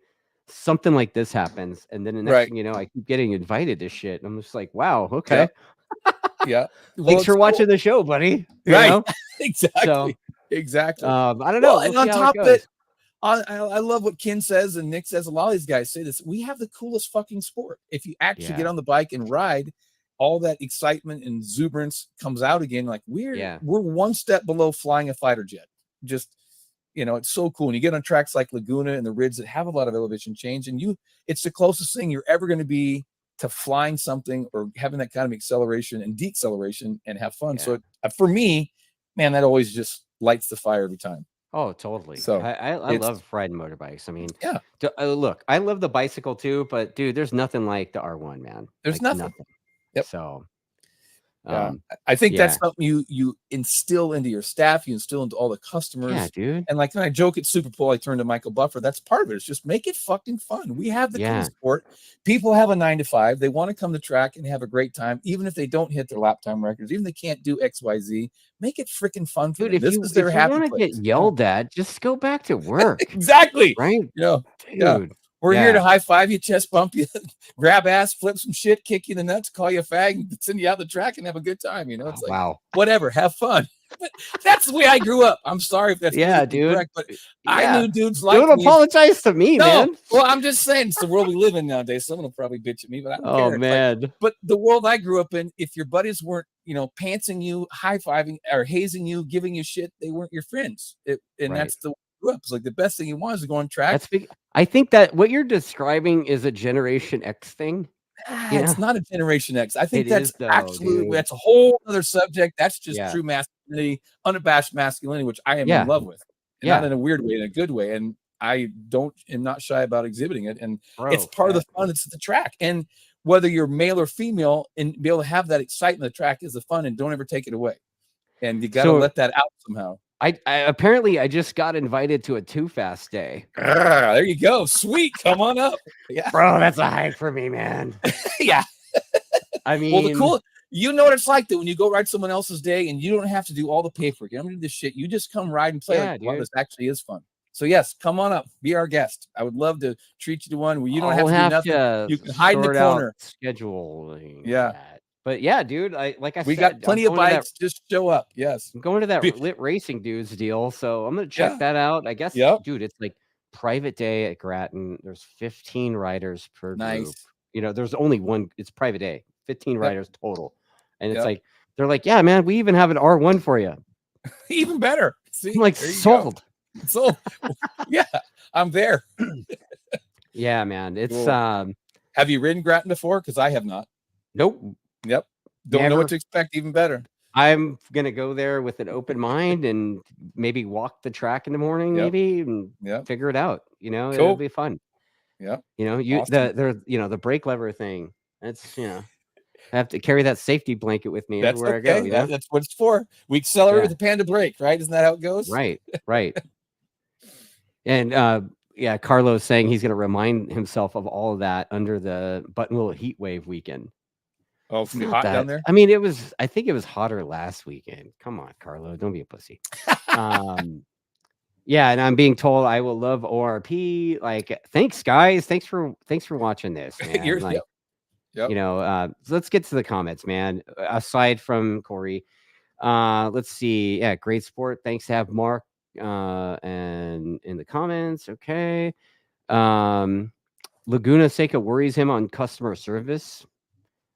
something like this happens. And then the next thing you know, I keep getting invited to shit. And I'm just like, wow, okay. Yeah. Well, Thanks for watching the show, buddy. You Right. know? Exactly. So, exactly. I don't know. Well, and We'll on see how top it of it, goes. I love what Ken says and Nick says. A lot of these guys say this. We have the coolest fucking sport. If you actually get on the bike and ride, all that excitement and exuberance comes out again. Like we're one step below flying a fighter jet. Just, you know, it's so cool. And you get on tracks like Laguna and the Ridge that have a lot of elevation change, and it's the closest thing you're ever going to be to flying something or having that kind of acceleration and deceleration and have fun. So for me, man, that always just lights the fire every time. Oh, totally. So I love riding motorbikes. I mean, look, I love the bicycle too, but dude, there's nothing like the R1, man. There's like, nothing. Yep. So I think that's something you instill into your staff, you instill into all the customers. Yeah, dude. And like when I joke at Super Bowl, I turn to Michael Buffer. That's part of it. It's just make it fucking fun. We have the cool sport. People have a 9 to 5. They want to come to track and have a great time, even if they don't hit their lap time records, even if they can't do XYZ. Make it freaking fun for them. This is their happy place. If you want to get yelled at, just go back to work. Exactly. Right? Yeah. Dude. Yeah. We're here to high five you, chest bump you, grab ass, flip some shit, kick you in the nuts, call you a fag, send you out the track and have a good time. You know, it's like, whatever, have fun. But that's the way I grew up. I'm sorry if that's dude. correct, but I knew dudes like don't apologize to me, man. Well, I'm just saying it's the world we live in nowadays. Someone will probably bitch at me, but I don't care. Man. Like, but the world I grew up in, if your buddies weren't, you know, pantsing you, high-fiving or hazing you, giving you shit, they weren't your friends. That's the up. It's like the best thing you want is to go on track. I think that what you're describing is a Generation X thing. It's not a Generation X. I think that's absolutely that's a whole other subject. That's just true masculinity, unabashed masculinity, which I am in love with. Not in a weird way, in a good way. And I am not shy about exhibiting it. And it's part of the fun. It's the track. And whether you're male or female, and be able to have that excitement of the track is the fun, and don't ever take it away. And you got to let that out somehow. I apparently I just got invited to a Too Fast day. There you go. Sweet. Come on up. Yeah. Bro, that's a hike for me, man. Yeah. I mean, you know what it's like that when you go ride someone else's day and you don't have to do all the paperwork. You don't do this shit. You just come ride and play. Wow, this actually is fun. So yes, come on up. Be our guest. I would love to treat you to one where you don't have to do nothing. You can hide in the corner. Scheduling. Yeah. But yeah, dude, we got plenty of bikes. Just show up. Yes. I'm going to that lit racing dudes deal. So I'm going to check that out. I guess, dude, it's like private day at Grattan. There's 15 riders per group. You know, there's only one. It's private day, 15 riders total. And it's like, they're like, yeah, man, we even have an R1 for you. Even better. See, I'm like, sold. Sold. Yeah, I'm there. Yeah, man. It's, cool. Have you ridden Grattan before? Because I have not. Nope. Yep. Don't know what to expect. Even better. I'm going to go there with an open mind and maybe walk the track in the morning, maybe, and figure it out. You know, it'll be fun. Yeah. You know, the brake lever thing. That's, you know, I have to carry that safety blanket with me everywhere I go. You know? That's what it's for. We accelerate with the Panda brake, right? Isn't that how it goes? Right. And, Yeah, Carlos saying he's going to remind himself of all of that under the Buttonwillow heat wave weekend. Oh, it's gonna be hot down there. I mean, I think it was hotter last weekend. Come on, Carlo, don't be a pussy. Yeah, and I'm being told I will love ORP. Like, thanks, guys. Thanks for watching this, man. Like, Yep. you know, so let's get to the comments, man. Aside from Corey, let's see. Yeah, great sport. Thanks to have Mark and in the comments. Okay. Laguna Seca worries him on customer service.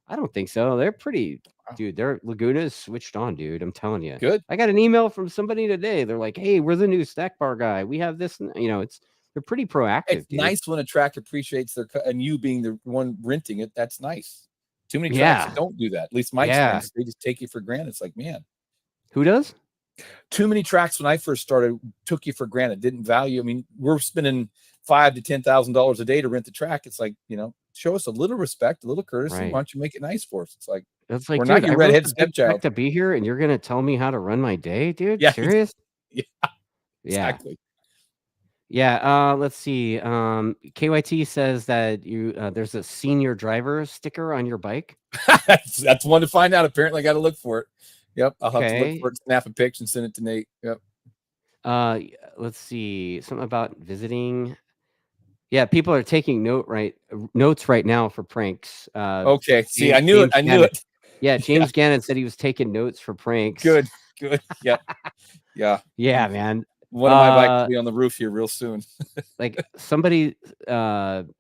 I don't think so. They're pretty, dude. Their Laguna's switched on, dude. I'm telling you. Good. I got an email from somebody today. They're like, "Hey, we're the new stack bar guy. We have this." You know, they're pretty proactive. It's dude. nice when a track appreciates their and you being the one renting it. That's nice. Too many tracks don't do that. At least my experience, they just take you for granted. It's like, man, who does? Too many tracks when I first started took you for granted. Didn't value. I mean, we're spending $5,000 to $10,000 a day to rent the track. It's like, you know, show us a little respect, a little courtesy. Right. Why don't you make it nice for us? It's like we're dude, not your redhead stepchild to be here, and you're gonna tell me how to run my day, dude. Yeah, serious? Yeah, exactly. Yeah. Let's see. KYT says that you there's a senior driver sticker on your bike. That's one to find out. Apparently, I got to look for it. Yep, I'll have to look for it, snap a picture, and send it to Nate. Yep. Let's see. Something about visiting. Yeah, people are taking notes right now for pranks. Okay. See, I knew it. Yeah, James Gannon said he was taking notes for pranks. Good. Yep. Yeah, man. One of my bikes will be on the roof here real soon. Like somebody,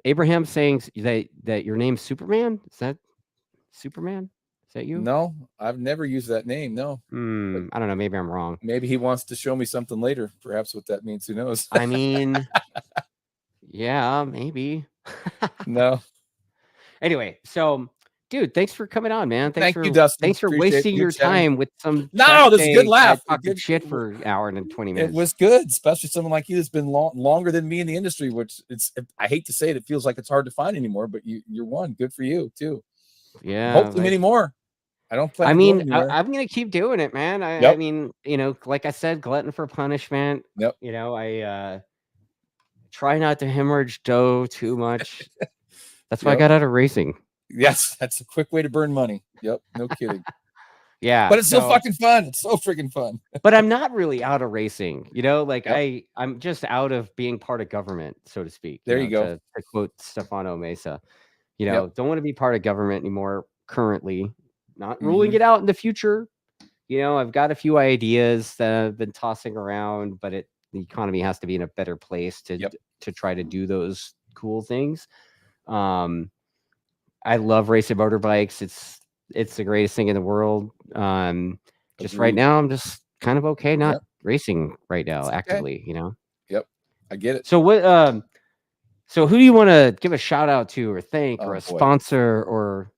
Abraham saying that your name's Superman. Is that Superman? Is that you? No, I've never used that name. No. I don't know. Maybe I'm wrong. Maybe he wants to show me something later. Perhaps what that means. Who knows? I mean, yeah, maybe. No. Anyway, so dude, thanks for coming on, man. Thank you, Dustin. Thanks for wasting your time with some. No, this is a good laugh. Good shit for an hour and 20 minutes. It was good, especially someone like you that's been longer than me in the industry. Which I hate to say it feels like it's hard to find anymore. But you're one. Good for you too. Yeah. Hopefully many more. I don't plan. I mean, I'm gonna keep doing it, man. I mean, you know, like I said, glutton for punishment. Yep. You know, I try not to hemorrhage dough too much. That's why I got out of racing. Yes, that's a quick way to burn money. Yep, no kidding. Yeah, but it's still fucking fun. It's so freaking fun. But I'm not really out of racing, you know. Like I'm just out of being part of government, so to speak. There you go. To quote Stefano Mesa, you know, don't want to be part of government anymore. Currently, not ruling it out in the future. You know, I've got a few ideas that I've been tossing around, but the economy has to be in a better place to try to do those cool things. I love racing motorbikes. It's the greatest thing in the world. Just right now, I'm just kind of okay not racing right now actively, you know? Yep. I get it. So what so who do you want to give a shout out to or thank or a sponsor or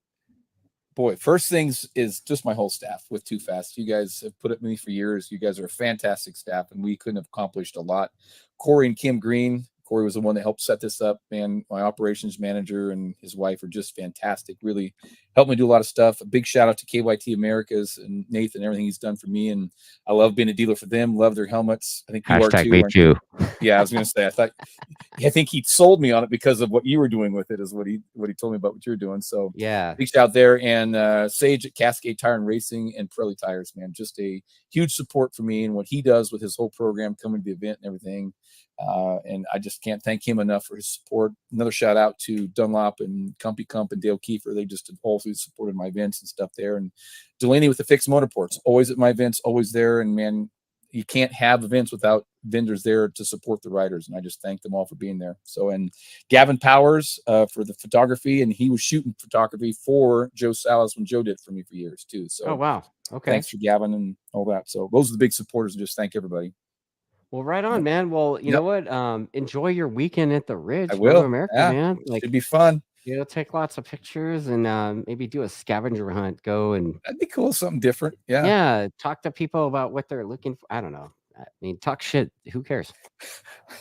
first things is just my whole staff with Too Fast. You guys have put up with me for years. You guys are a fantastic staff, and we couldn't have accomplished a lot. Corey and Kim Green. Corey was the one that helped set this up, and my operations manager and his wife are just fantastic. Really helped me do a lot of stuff. A big shout out to KYT Americas and Nathan, everything he's done for me. And I love being a dealer for them. Love their helmets. I think you are too. Me too. Yeah, I was going to say, I think he sold me on it because of what you were doing with it is what he told me about what you're doing. So yeah, big shout out there. And Sage at Cascade Tire and Racing and Pirelli Tires, man, just a huge support for me and what he does with his whole program, coming to the event and everything. And I just can't thank him enough for his support. Another shout out to Dunlop and Cumpy Cump and Dale Kiefer. They just also supported my events and stuff there. And Delaney with the Fixed Motorports, always at my events, always there. And man, you can't have events without vendors there to support the riders. And I just thank them all for being there. So, and Gavin Powers for the photography, and he was shooting photography for Joe Salas when Joe did it for me for years too. So, oh wow, okay, thanks for Gavin and all that. So those are the big supporters, and just thank everybody. Well, right on, man. Well, you know what? Enjoy your weekend at the Ridge. I will, America, man. Like, it'd be fun. You know, take lots of pictures and maybe do a scavenger hunt. Go and that'd be cool. Something different. Yeah. Yeah. Talk to people about what they're looking for. I don't know. I mean, talk shit. Who cares?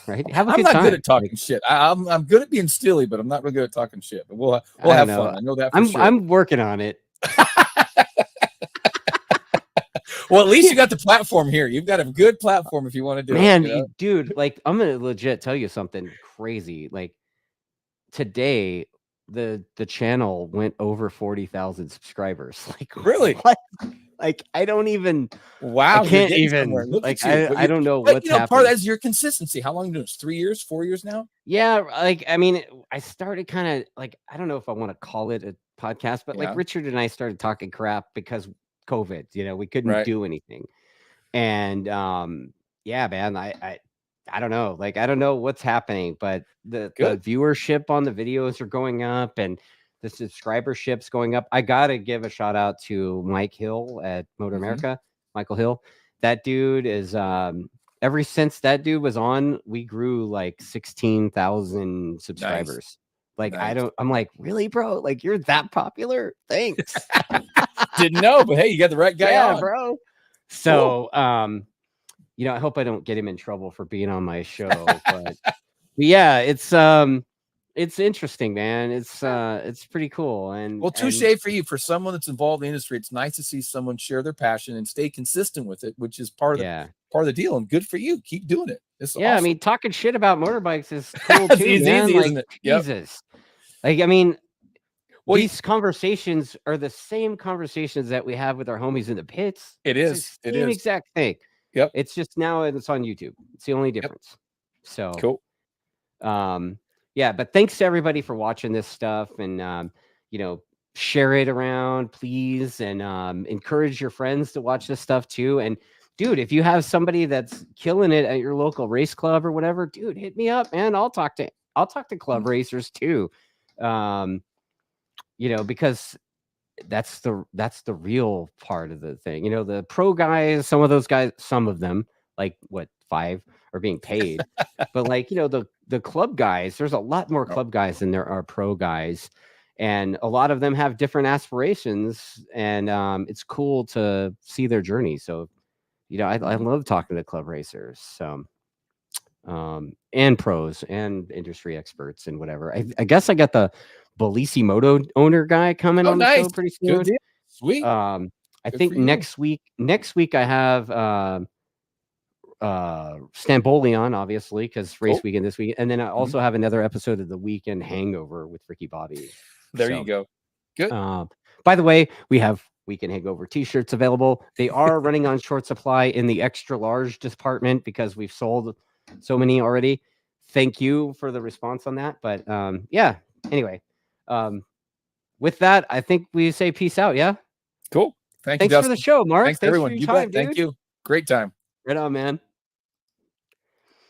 Right? Have a good time. I'm not good at talking shit. I'm good at being silly, but I'm not really good at talking shit. But we'll have fun. I know that. For sure. I'm working on it. Well, at least you got the platform here. You've got a good platform if you want to do Man, it. You know? dude, like I'm gonna legit tell you something crazy. Like today, the channel went over 40,000 subscribers. Like Really? what? Like I don't even. Wow, I can't even. Look Like at you. I don't know But what's you know, part happening. of that's your consistency. How long are you doing this? 3 years, 4 years now? Yeah, like I mean, I started kind of like I don't know if I want to call it a podcast, but like Yeah. Richard and I started talking crap because COVID. You know, we couldn't Right. do anything, and yeah, man, I don't know. Like I don't know what's happening, but the Good. viewership on the videos are going up and the subscribership's going up. I gotta give a shout out to Mike Hill at Motor America, Michael Hill. That dude is ever since that dude was on, we grew like 16,000 subscribers. Like Nice. I'm like, really, bro? Like you're that popular? Thanks. Didn't know, but hey, you got the right guy on, bro. So you know, I hope I don't get him in trouble for being on my show, but yeah, it's interesting, man. It's pretty cool. And well, touche for you. For someone that's involved in the industry, it's nice to see someone share their passion and stay consistent with it, which is part of the deal. And good for you. Keep doing it. It's awesome. I mean, talking shit about motorbikes is cool too, easy, man. Like, isn't it? Yep. Jesus. Like, I mean, well, these conversations are the same conversations that we have with our homies in the pits. It's the same exact thing. Yep. It's just now it's on YouTube. It's the only difference. So cool. Yeah, but thanks to everybody for watching this stuff, and you know, share it around, please, and encourage your friends to watch this stuff too. And dude, if you have somebody that's killing it at your local race club or whatever, dude, hit me up, man. I'll talk to club racers too. You know, because that's the real part of the thing. You know, the pro guys, some of them, like what, 5 are being paid, but like, you know, the club guys, there's a lot more club guys than there are pro guys, and a lot of them have different aspirations, and it's cool to see their journey. So, you know, I love talking to club racers, so and pros and industry experts and whatever. I guess I got the Bellisi Moto owner guy coming on the show pretty soon. Good deal. Sweet. I think next week I have Stamboli on, obviously, because race weekend this week, and then I also have another episode of the Weekend Hangover with Ricky Bobby. There you go. Good. By the way, we have Weekend Hangover t-shirts available. They are running on short supply in the extra large department because we've sold so many already. Thank you for the response on that. But yeah, anyway, with that, I think we say peace out. Yeah. Cool. Thanks for the show, Mark. Thanks everyone. For your time, dude. Thank you. Great time. Right on, man.